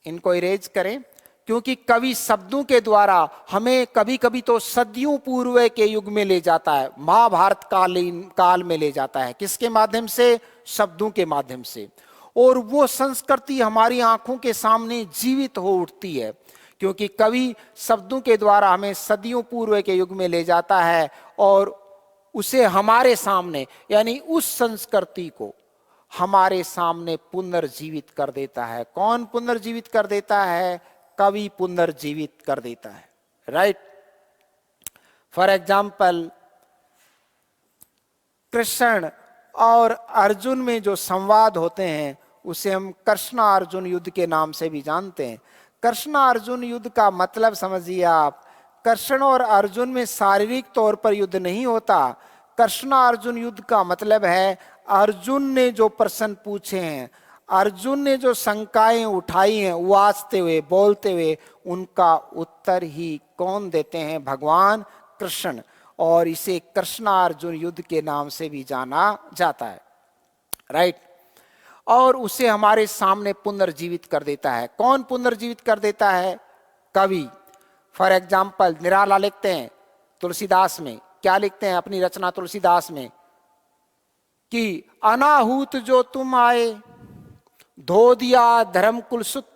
इनको इरेज करें, क्योंकि कवि शब्दों के द्वारा हमें कभी कभी तो सदियों पूर्व के युग में ले जाता है, महाभारत काल में ले जाता है। किसके माध्यम से, शब्दों के माध्यम से। और वो संस्कृति हमारी आंखों के सामने जीवित हो उठती है, क्योंकि कवि शब्दों के द्वारा हमें सदियों पूर्व के युग में ले जाता है और उसे हमारे सामने, यानी उस संस्कृति को हमारे सामने पुनर्जीवित कर देता है। कौन पुनर्जीवित कर देता है, कवि पुनर्जीवित कर देता है, राइट। फॉर एग्जाम्पल, कृष्ण और अर्जुन में जो संवाद होते हैं उसे हम कृष्ण अर्जुन युद्ध के नाम से भी जानते हैं। कृष्ण अर्जुन युद्ध का मतलब समझिए आप, कृष्ण और अर्जुन में शारीरिक तौर पर युद्ध नहीं होता। कृष्ण अर्जुन युद्ध का मतलब है अर्जुन ने जो प्रश्न पूछे हैं, अर्जुन ने जो शंकाएं उठाई हैं उवाचते हुए, बोलते हुए, उनका उत्तर ही कौन देते हैं, भगवान कृष्ण। और इसे कृष्ण अर्जुन युद्ध के नाम से भी जाना जाता है, राइट। और उसे हमारे सामने पुनर्जीवित कर देता है। कौन पुनर्जीवित कर देता है, कवि। फॉर एग्जाम्पल, निराला लिखते हैं, तुलसीदास में क्या लिखते हैं अपनी रचना तुलसीदास में कि अनाहूत जो तुम आए, धो दिया धर्म कुल सुत,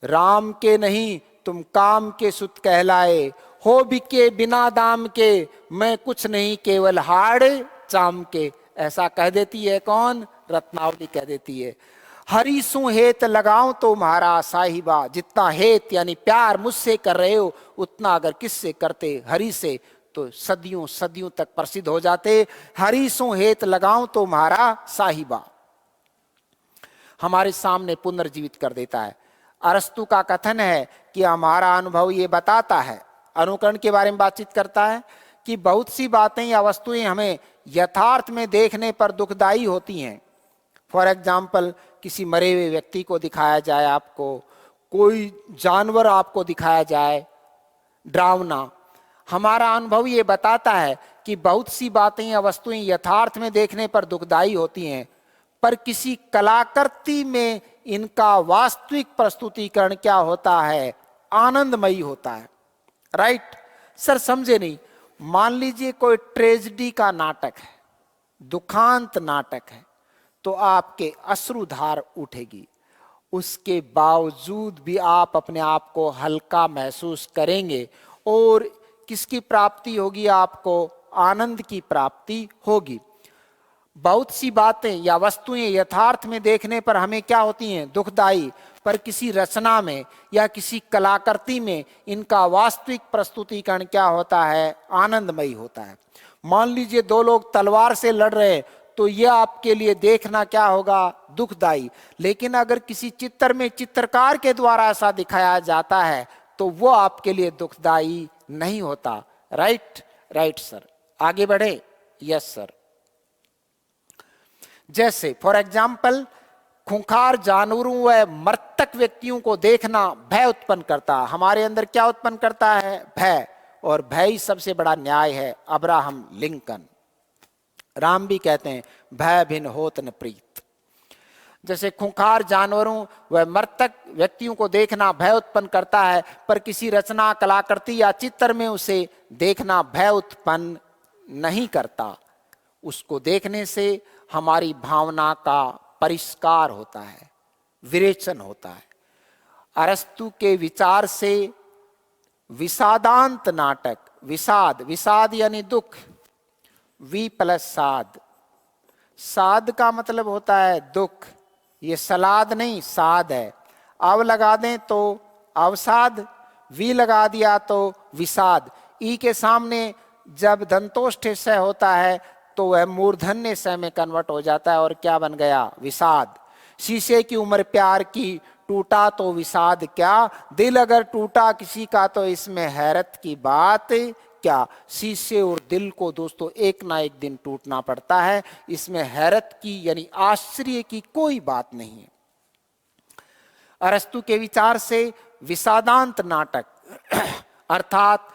राम के नहीं तुम काम के सुत कहलाए, हो बिके बिना दाम के, मैं कुछ नहीं केवल हाड़ चाम के। ऐसा कह देती है कौन? रत्नावली कह देती है। हरि सु हेत लगाऊं तो म्हारा साहिबा, जितना हेत यानी प्यार मुझसे कर रहे हो उतना अगर किससे करते हरि से तो सदियों सदियों तक प्रसिद्ध हो जाते। हरि सु हेत लगाऊं तो म्हारा साहिबा हमारे सामने पुनर्जीवित कर देता है। अरस्तु का कथन है कि हमारा अनुभव ये बताता है, अनुकरण के बारे में बातचीत करता है कि बहुत सी बातें या वस्तुएं हमें यथार्थ में देखने पर दुखदाई होती हैं। फॉर एग्जाम्पल, किसी मरे हुए व्यक्ति को दिखाया जाए, आपको कोई जानवर आपको दिखाया जाए डरावना, हमारा अनुभव ये बताता है कि बहुत सी बातें या वस्तुएं यथार्थ में देखने पर दुखदाई होती हैं, पर किसी कलाकृति में इनका वास्तविक प्रस्तुतिकरण क्या होता है? आनंदमयी होता है। राइट सर, समझे नहीं? मान लीजिए कोई ट्रेजेडी का नाटक है, दुखांत नाटक है, तो आपके अश्रुधार उठेगी, उसके बावजूद भी आप अपने आप को हल्का महसूस करेंगे और किसकी प्राप्ति होगी? आपको आनंद की प्राप्ति होगी। बहुत सी बातें या वस्तुएं यथार्थ में देखने पर हमें क्या होती हैं? दुखदाई, पर किसी रचना में या किसी कलाकृति में इनका वास्तविक प्रस्तुतिकरण क्या होता है? आनंदमयी होता है। मान लीजिए दो लोग तलवार से लड़ रहे हैं, तो यह आपके लिए देखना क्या होगा? दुखदाई। लेकिन अगर किसी चित्र में चित्रकार के द्वारा ऐसा दिखाया जाता है तो वो आपके लिए दुखदाई नहीं होता। राइट राइट सर, आगे बढ़े। Yes sir. जैसे फॉर एग्जाम्पल, खूंखार जानवरों व मृतक व्यक्तियों को देखना भय उत्पन्न करता है। हमारे अंदर क्या उत्पन्न करता है? भय। और भय ही सबसे बड़ा न्याय है। अब्राहम लिंकन, राम भी कहते हैं भय भिन्न होत न प्रीत। जैसे खूंखार जानवरों व मृतक व्यक्तियों को देखना भय उत्पन्न करता है, पर किसी रचना, कलाकृति या चित्र में उसे देखना भय उत्पन्न नहीं करता। उसको देखने से हमारी भावना का परिष्कार होता है, विरेचन होता है। अरस्तु के विचार से विषादांत नाटक, विषाद, विषाद यानी दुख, वी प्लस साद, साद का मतलब होता है दुख, ये सलाद नहीं साद है। अव लगा दें तो अवसाद, वी लगा दिया तो विषाद। ई के सामने जब दंतोष्ठ स होता है तो वह मूर्धन्य स में कन्वर्ट हो जाता है और क्या बन गया? विषाद। शीशे की उम्र प्यार की, टूटा तो विषाद क्या, दिल अगर टूटा किसी का तो इसमें हैरत की बात क्या। शीशे और दिल को दोस्तों एक ना एक दिन टूटना पड़ता है, इसमें हैरत की यानी आश्चर्य की कोई बात नहीं है। अरस्तु के विचार से विषादांत नाटक अर्थात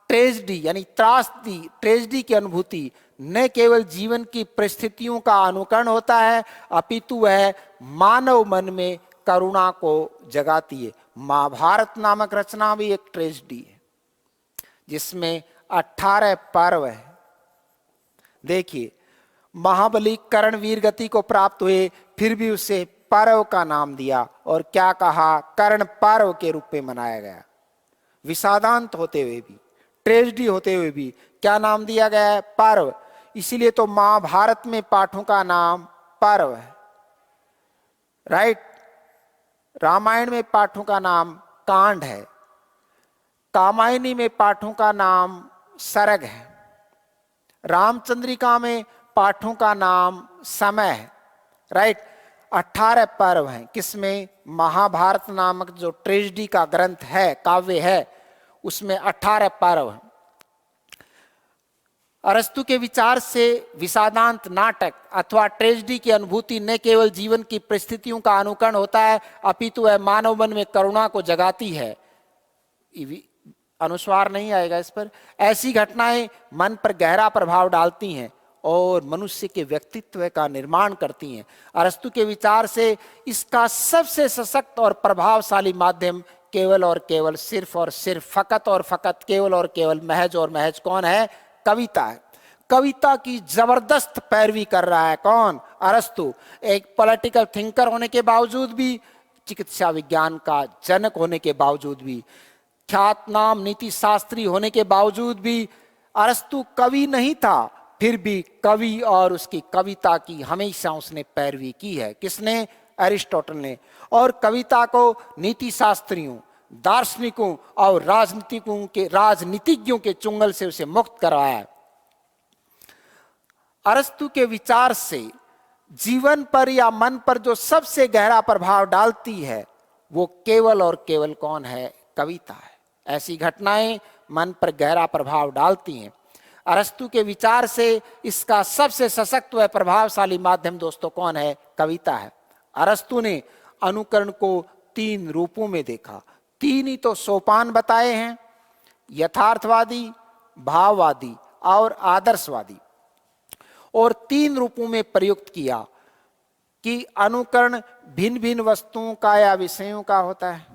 ट्रेजेडी यानी त्रासदी, ट्रेजेडी की अनुभूति न केवल जीवन की परिस्थितियों का अनुकरण होता है, अपितु वह मानव मन में करुणा को जगाती है। महाभारत नामक रचना भी एक ट्रेजेडी है जिसमें 18 पर्व है। देखिए, महाबली कर्ण वीर गति को प्राप्त हुए, फिर भी उसे पर्व का नाम दिया और क्या कहा? कर्ण पर्व के रूप में मनाया गया। विषादांत होते हुए भी, ट्रेजेडी होते हुए भी क्या नाम दिया गया है? पर्व। इसीलिए तो महाभारत में पाठों का नाम पर्व है। राइट। रामायण में पाठों का नाम कांड है, कामायनी में पाठों का नाम सरग है, रामचंद्रिका में पाठों का नाम समय है। राइट। 18 पर्व हैं, किसमें? महाभारत नामक जो ट्रेजेडी का ग्रंथ है, काव्य है, उसमें 18 पर्व हैं। अरस्तु के विचार से विषादांत नाटक अथवा ट्रेजेडी की अनुभूति न केवल जीवन की परिस्थितियों का अनुकरण होता है, अपितु वह मानव मन में करुणा को जगाती है। अनुस्वार नहीं आएगा इस पर। ऐसी घटनाएं मन पर गहरा प्रभाव डालती हैं और मनुष्य के व्यक्तित्व का निर्माण करती हैं। अरस्तु के विचार से इसका सबसे सशक्त और प्रभावशाली माध्यम केवल और केवल, सिर्फ और सिर्फ, फकत और फकत, केवल और केवल, महज और महज कौन है? कविता है। कविता की जबरदस्त पैरवी कर रहा है कौन? अरस्तु। एक पॉलिटिकल थिंकर होने के बावजूद भी, चिकित्सा विज्ञान का जनक होने के बावजूद भी, ख्यातनाम नीति शास्त्री होने के बावजूद भी अरस्तु कवि नहीं था, फिर भी कवि और उसकी कविता की हमेशा उसने पैरवी की है। किसने? अरिस्टोटल ने। और कविता को नीति शास्त्रियों, दार्शनिकों और राजनीतिज्ञों के चुंगल से उसे मुक्त करवाया। अरस्तु के विचार से जीवन पर या मन पर जो सबसे गहरा प्रभाव डालती है वो केवल और केवल कौन है? कविता है। ऐसी घटनाएं मन पर गहरा प्रभाव डालती हैं। अरस्तु के विचार से इसका सबसे सशक्त व प्रभावशाली माध्यम दोस्तों कौन है? कविता है। अरस्तु ने अनुकरण को 3 रूपों में देखा। 3 ही तो सोपान बताए हैं, यथार्थवादी, भाववादी और आदर्शवादी, और 3 रूपों में प्रयुक्त किया कि अनुकरण भिन्न भिन्न वस्तुओं का या विषयों का होता है,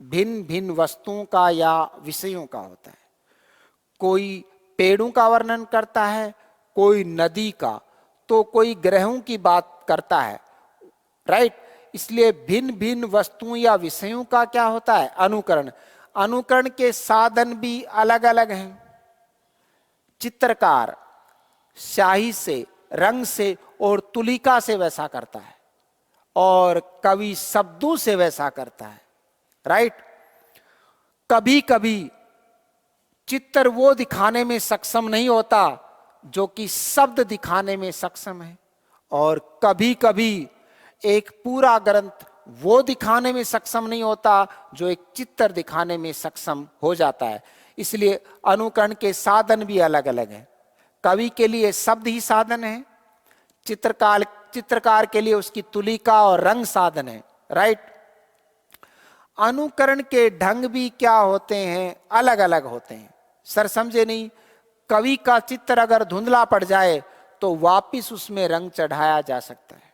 भिन्न भिन्न वस्तुओं का या विषयों का होता है। कोई पेड़ों का वर्णन करता है, कोई नदी का, तो कोई ग्रहों की बात करता है, राइट। इसलिए भिन्न भिन्न वस्तुओं या विषयों का क्या होता है? अनुकरण। अनुकरण के साधन भी अलग अलग हैं। चित्रकार स्याही से, रंग से और तुलिका से वैसा करता है, और कवि शब्दों से वैसा करता है, राइट। कभी कभी चित्र वो दिखाने में सक्षम नहीं होता जो कि शब्द दिखाने में सक्षम है, और कभी कभी एक पूरा ग्रंथ वो दिखाने में सक्षम नहीं होता जो एक चित्र दिखाने में सक्षम हो जाता है। इसलिए अनुकरण के साधन भी अलग अलग हैं। कवि के लिए शब्द ही साधन है, चित्रकार के लिए उसकी तुलिका और रंग साधन है, राइट। अनुकरण के ढंग भी क्या होते हैं? अलग अलग होते हैं। सर समझे नहीं? कवि का चित्र अगर धुंधला पड़ जाए तो वापिस उसमें रंग चढ़ाया जा सकता है।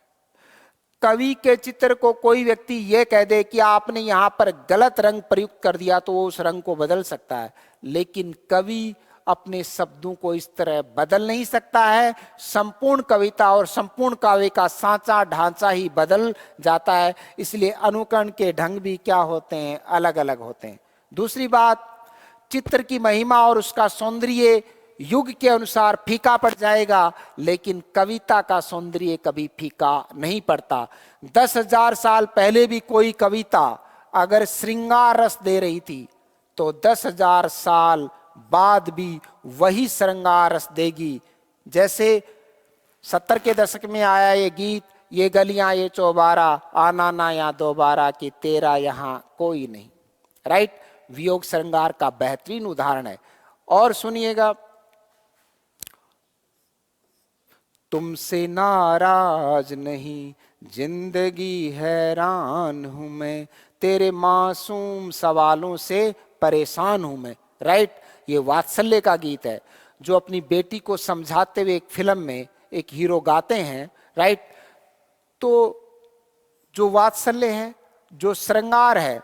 कवि के चित्र को कोई व्यक्ति यह कह दे कि आपने यहां पर गलत रंग प्रयुक्त कर दिया तो वो उस रंग को बदल सकता है, लेकिन कवि अपने शब्दों को इस तरह बदल नहीं सकता है। संपूर्ण कविता और संपूर्ण काव्य का सांचा ढांचा ही बदल जाता है। इसलिए अनुकरण के ढंग भी क्या होते हैं? अलग अलग होते हैं। दूसरी बात, चित्र की महिमा और उसका सौंदर्य युग के अनुसार फीका पड़ जाएगा, लेकिन कविता का सौंदर्य कभी फीका नहीं पड़ता। 10,000 साल पहले भी कोई कविता अगर श्रृंगार रस दे रही थी तो 10,000 साल बाद भी वही श्रृंगार रस देगी। जैसे 70 के दशक में आया ये गीत, ये गलियां ये चौबारा, आना ना या दोबारा कि तेरा यहां कोई नहीं, राइट। वियोग श्रृंगार का बेहतरीन उदाहरण है। और सुनिएगा, तुमसे नाराज नहीं जिंदगी हैरान हूं मैं, तेरे मासूम सवालों से परेशान हूं मैं, राइट। ये वात्सल्य का गीत है जो अपनी बेटी को समझाते हुए एक फिल्म में एक हीरो गाते हैं, राइट। तो जो वात्सल्य है, जो श्रृंगार है,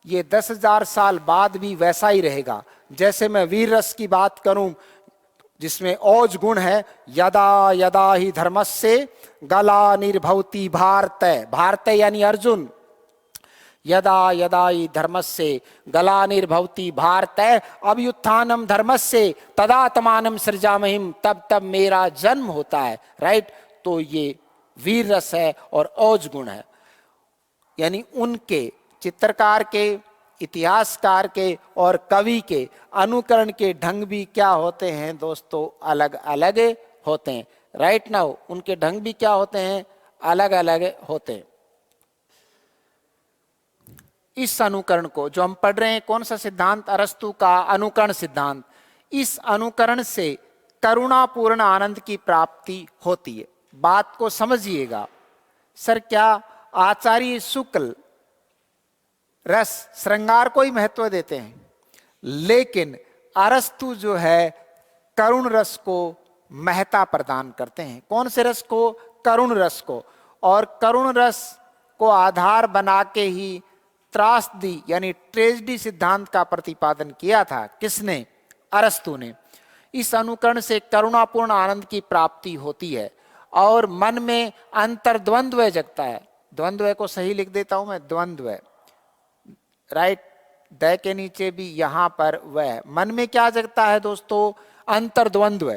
ये 10,000 साल बाद भी वैसा ही रहेगा। जैसे मैं वीर रस की बात करूं जिसमें औज गुण है, यदा यदा ही धर्मस्य गला निर्भवति भारतय, भारतय यानी अर्जुन, यदा यदा ही धर्मस्य गला निर्भवति भारतय अभ्युत्थानम धर्मस्य तदात्मानम सृजामहिम, तब तब मेरा जन्म होता है, राइट। तो ये वीर रस है और औज गुण है। यानी उनके चित्रकार के, इतिहासकार के और कवि के अनुकरण के ढंग भी क्या होते हैं दोस्तों? अलग अलग होते हैं, राइट नाउ। उनके ढंग भी क्या होते हैं? अलग अलग होते हैं। इस अनुकरण को जो हम पढ़ रहे हैं, कौन सा सिद्धांत? अरस्तु का अनुकरण सिद्धांत। इस अनुकरण से करुणापूर्ण आनंद की प्राप्ति होती है। बात को समझिएगा। सर क्या आचार्य शुक्ल रस श्रृंगार को ही महत्व देते हैं, लेकिन अरस्तु जो है करुण रस को महत्ता प्रदान करते हैं। कौन से रस को? करुण रस को। और करुण रस को आधार बना के ही त्रासदी यानी ट्रेजेडी सिद्धांत का प्रतिपादन किया था। किसने? अरस्तु ने। इस अनुकरण से करुणापूर्ण आनंद की प्राप्ति होती है और मन में अंतर्द्वंद्व जगता है। द्वंद्व को सही लिख देता हूं मैं, द्वंद्व, राइट, द के नीचे भी यहां पर वह। मन में क्या जगता है दोस्तों? अंतर्द्वंद्व,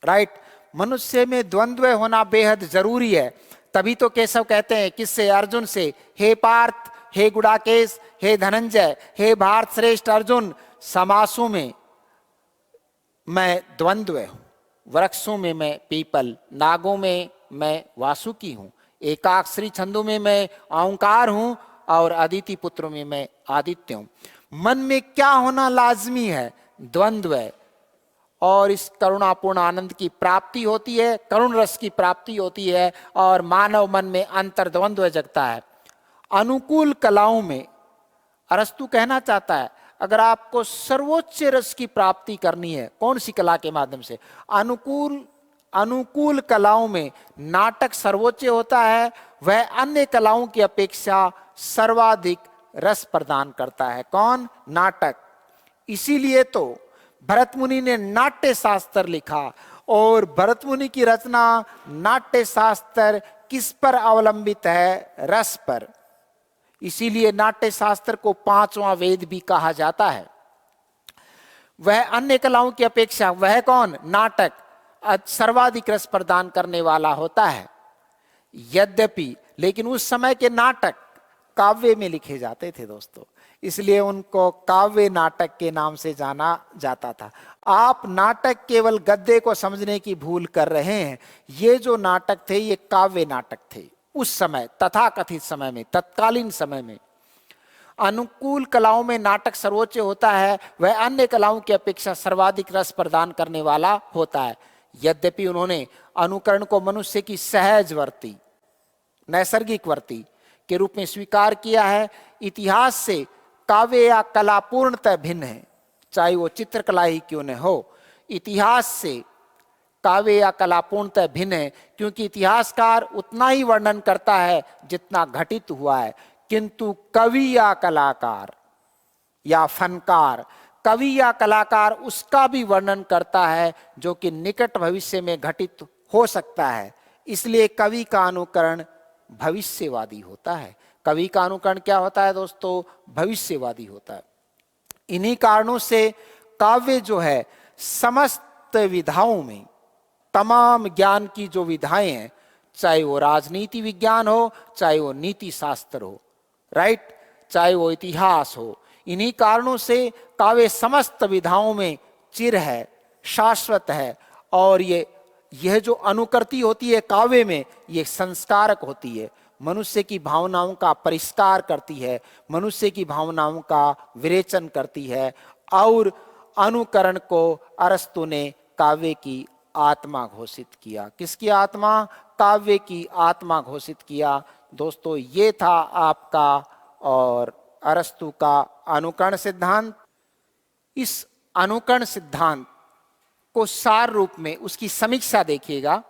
राइट। मनुष्य में द्वंद्व होना बेहद जरूरी है। तभी तो केशव कहते हैं किससे? अर्जुन से, हे पार्थ, हे गुडाकेश, हे धनंजय, हे भारत श्रेष्ठ अर्जुन, समासों में मैं द्वंद्व हूं, वृक्षों में मैं पीपल, नागों में मैं वासुकी हूं, एकाक्षरी छंदों में मैं ओंकार हूं और अदिति पुत्रों में मैं आदित्य हूं। मन में क्या होना लाजमी है? द्वंद्व। और इस करुणापूर्ण आनंद की प्राप्ति होती है, करुण रस की प्राप्ति होती है और मानव मन में अंतर्द्वंद्व जगता है। अनुकूल कलाओं में अरस्तु कहना चाहता है अगर आपको सर्वोच्च रस की प्राप्ति करनी है, कौन सी कला के माध्यम से? अनुकूल कलाओं में नाटक सर्वोच्च होता है। वह अन्य कलाओं की अपेक्षा सर्वाधिक रस प्रदान करता है। कौन? नाटक। इसीलिए तो भरत मुनि ने नाट्य शास्त्र लिखा और भरत मुनि की रचना नाट्य शास्त्र किस पर अवलंबित है? रस पर। इसीलिए नाट्य शास्त्र को पांचवां वेद भी कहा जाता है। वह अन्य कलाओं की अपेक्षा, वह कौन? नाटक, सर्वाधिक रस प्रदान करने वाला होता है। यद्यपि लेकिन उस समय के नाटक काव्य में लिखे जाते थे दोस्तों, इसलिए उनको काव्य नाटक के नाम से जाना जाता था। आप नाटक केवल गद्य को समझने की भूल कर रहे हैं। ये जो नाटक थे ये काव्य नाटक थे उस समय, तथाकथित समय में, तत्कालीन समय में। अनुकूल कलाओं में नाटक सर्वोच्च होता है, वह अन्य कलाओं की अपेक्षा सर्वाधिक रस प्रदान करने वाला होता है। यद्यपि उन्होंने अनुकरण को मनुष्य की सहज वर्ती, नैसर्गिक वर्ती के रूप में स्वीकार किया है। इतिहास से काव्य या कला पूर्णतः भिन्न है, चाहे वो चित्रकला ही क्यों न हो। इतिहास से काव्य या कला पूर्णतः भिन्न है, क्योंकि इतिहासकार उतना ही वर्णन करता है जितना घटित हुआ है, किंतु कवि या कलाकार या फनकार, कवि या कलाकार उसका भी वर्णन करता है जो कि निकट भविष्य में घटित हो सकता है। इसलिए कवि का अनुकरण भविष्यवादी होता है। कवि का अनुकरण क्या होता है दोस्तों? भविष्यवादी होता है। इन्हीं कारणों से काव्य जो है समस्त विधाओं में, तमाम ज्ञान की जो विधाएं हैं, चाहे वो राजनीति विज्ञान हो, चाहे वो नीति शास्त्र हो, राइट, चाहे वो इतिहास हो, इन्हीं कारणों से काव्य समस्त विधाओं में चिर है, शाश्वत है। और यह जो अनुकृति होती है काव्य में, ये संस्कारक होती है, मनुष्य की भावनाओं का परिष्कार करती है, मनुष्य की भावनाओं का विरेचन करती है। और अनुकरण को अरस्तु ने काव्य की आत्मा घोषित किया। किसकी आत्मा? काव्य की आत्मा घोषित किया। दोस्तों ये था आपका और अरस्तु का अनुकरण सिद्धांत। इस अनुकरण सिद्धांत को सार रूप में उसकी समीक्षा देखिएगा।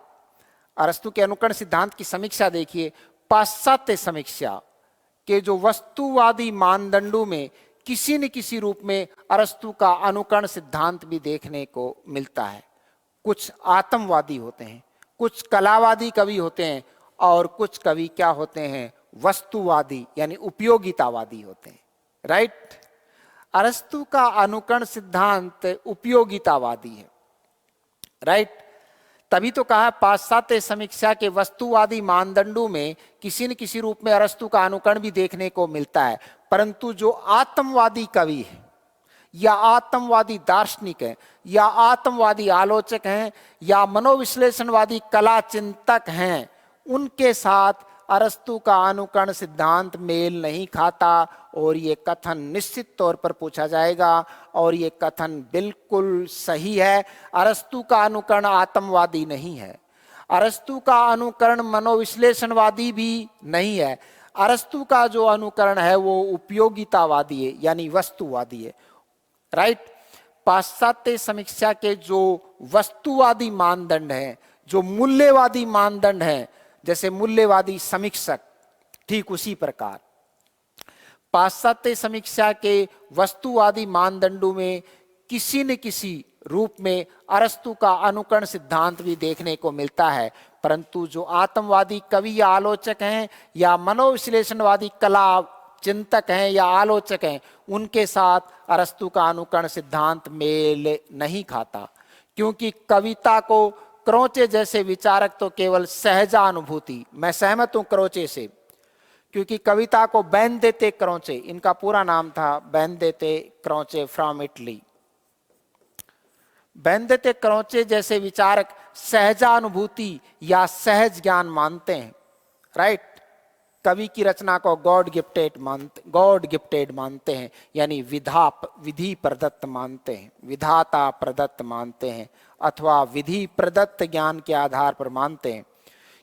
अरस्तु के अनुकरण सिद्धांत की समीक्षा देखिए। पाश्चात्य समीक्षा के जो वस्तुवादी मानदंडों में किसी न किसी रूप में अरस्तु का अनुकरण सिद्धांत भी देखने को मिलता है। कुछ आत्मवादी होते हैं, कुछ कलावादी कवि होते हैं और कुछ कवि क्या होते हैं? वस्तुवादी यानी उपयोगितावादी होते हैं, राइट। अरस्तु का अनुकरण सिद्धांत उपयोगितावादी है, राइट। तभी तो कहा पाश्चात्य समीक्षा के वस्तुवादी मानदंडों में किसी न किसी रूप में अरस्तु का अनुकरण भी देखने को मिलता है। परंतु जो आत्मवादी कवि है या आत्मवादी दार्शनिक है या आत्मवादी आलोचक हैं या मनोविश्लेषणवादी कला चिंतक हैं, उनके साथ अरस्तु का अनुकरण सिद्धांत मेल नहीं खाता। और ये कथन निश्चित तौर पर पूछा जाएगा और ये कथन बिल्कुल सही है। अरस्तु का अनुकरण आत्मवादी नहीं है, अरस्तु का अनुकरण मनोविश्लेषणवादी भी नहीं है। अरस्तु का जो अनुकरण है वो उपयोगितावादी है यानी वस्तुवादी है, राइट। पाश्चात्य समीक्षा के जो वस्तुवादी मानदंड हैं, जो मूल्यवादी मानदंड हैं, जैसे मूल्यवादी समीक्षक, ठीक उसी प्रकार पाश्चात्य समीक्षा के वस्तुवादी मानदंडों में किसी न किसी रूप में अरस्तु का अनुकरण सिद्धांत भी देखने को मिलता है, परंतु जो आत्मवादी कवि या आलोचक हैं या मनोविश्लेषणवादी कला चिंतक हैं या आलोचक हैं, उनके साथ अरस्तु का अनुकरण सिद्धांत मेल नहीं खाता, क्योंकि कविता को क्रोचे जैसे विचारक तो केवल सहजानुभूति, मैं सहमत हूं क्रोचे से, क्योंकि कविता को बेनेदेत्तो क्रोचे, इनका पूरा नाम था बेनेदेत्तो क्रोचे फ्रॉम इटली, बेनेदेत्तो क्रोचे जैसे विचारक सहजानुभूति या सहज ज्ञान मानते हैं, राइट। कवि की रचना को गॉड गिफ्टेड मानते हैं, यानी विधि प्रदत्त मानते हैं, विधाता प्रदत्त मानते हैं, अथवा विधि प्रदत्त ज्ञान के आधार पर मानते हैं,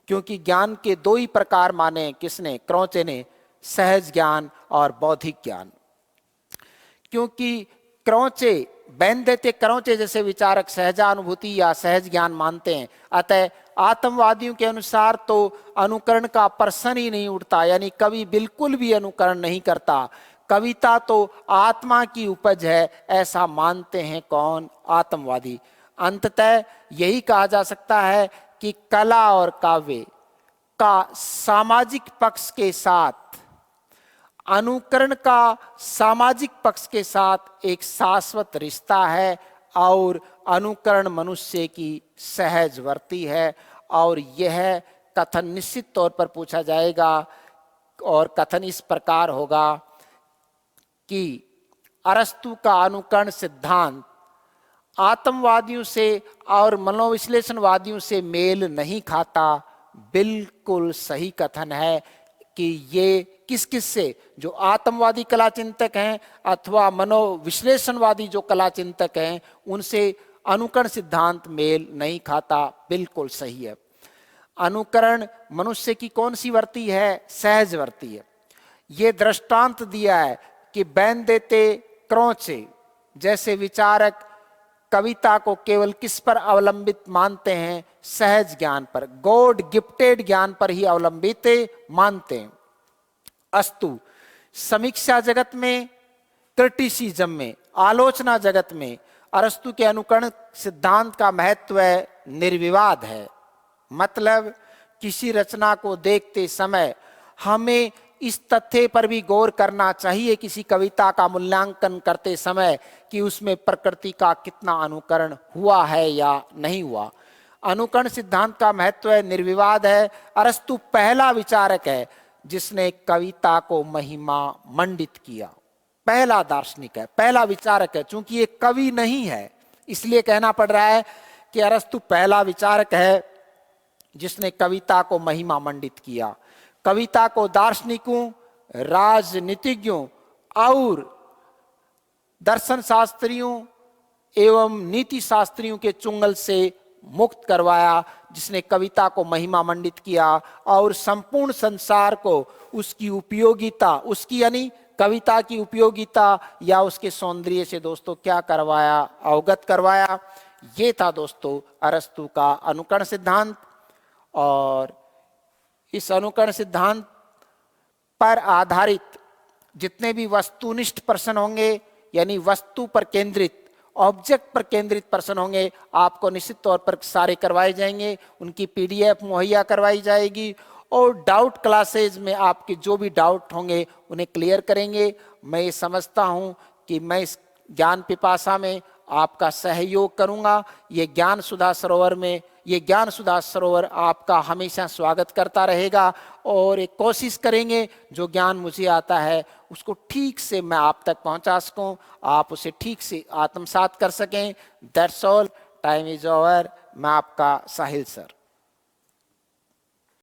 क्योंकि ज्ञान के दो ही प्रकार माने किसने, क्रोचे ने, सहज ज्ञान और बौद्धिक ज्ञान। क्योंकि क्रोचे बेनेदेत्तो क्रोचे जैसे विचारक सहजानुभूति या सहज ज्ञान मानते हैं, अतः आत्मवादियों के अनुसार तो अनुकरण का प्रश्न ही नहीं उठता, यानी कवि बिल्कुल भी अनुकरण नहीं करता, कविता तो आत्मा की उपज है, ऐसा मानते हैं कौन, आत्मवादी। अंततः यही कहा जा सकता है कि कला और काव्य का सामाजिक पक्ष के साथ, अनुकरण का सामाजिक पक्ष के साथ एक शाश्वत रिश्ता है, और अनुकरण मनुष्य की सहज वर्ती है। और यह कथन निश्चित तौर पर पूछा जाएगा, और कथन इस प्रकार होगा कि अरस्तु का अनुकरण सिद्धांत आत्मवादियों से और मनोविश्लेषणवादियों से मेल नहीं खाता। बिल्कुल सही कथन है कि ये किस से, जो आत्मवादी कला चिंतक हैं अथवा मनोविश्लेषणवादी जो कला चिंतक हैं, उनसे अनुकरण सिद्धांत मेल नहीं खाता। बिल्कुल सही है। अनुकरण मनुष्य की कौन सी वर्ती है, सहज वर्ती है। ये दृष्टांत दिया है कि बेनेदेत्तो क्रोचे जैसे विचारक कविता को केवल किस पर अवलंबित मानते हैं, सहज ज्ञान पर, गॉड गिफ्टेड ज्ञान पर ही अवलंबित मानते हैं। अस्तु समीक्षा जगत में, क्रिटिसिज्म में, आलोचना जगत में अरस्तु के अनुकरण सिद्धांत का महत्व निर्विवाद है। मतलब किसी रचना को देखते समय हमें इस तथ्य पर भी गौर करना चाहिए, किसी कविता का मूल्यांकन करते समय, कि उसमें प्रकृति का कितना अनुकरण हुआ है या नहीं हुआ। अनुकरण सिद्धांत का महत्व निर्विवाद है। अरस्तु पहला विचारक है जिसने कविता को महिमा मंडित किया, पहला दार्शनिक है, पहला विचारक है। चूंकि ये कवि नहीं है इसलिए कहना पड़ रहा है कि अरस्तु पहला विचारक है जिसने कविता को महिमा मंडित किया। कविता को दार्शनिकों, राजनीतिज्ञों और दर्शन शास्त्रियों एवं नीति शास्त्रियों के चुंगल से मुक्त करवाया, जिसने कविता को महिमा मंडित किया और संपूर्ण संसार को उसकी उपयोगिता, उसकी यानी कविता की उपयोगिता या उसके सौंदर्य से दोस्तों क्या करवाया, अवगत करवाया। ये था दोस्तों अरस्तु का अनुकरण सिद्धांत। और इस अनुकरण सिद्धांत पर आधारित जितने भी वस्तुनिष्ठ प्रश्न होंगे, यानी वस्तु पर केंद्रित, ऑब्जेक्ट पर केंद्रित प्रश्न होंगे, आपको निश्चित तौर पर सारे करवाए जाएंगे। उनकी पीडीएफ मुहैया करवाई जाएगी और डाउट क्लासेज में आपके जो भी डाउट होंगे उन्हें क्लियर करेंगे। मैं ये समझता हूँ कि मैं इस ज्ञान पिपासा में आपका सहयोग करूँगा। ये ज्ञान सुधा सरोवर में, ये ज्ञान सुधा सरोवर आपका हमेशा स्वागत करता रहेगा और एक कोशिश करेंगे जो ज्ञान मुझे आता है उसको ठीक से मैं आप तक पहुंचा सकूं, आप उसे ठीक से आत्मसात कर सकें। That's all, time is over. मैं आपका साहिल सर।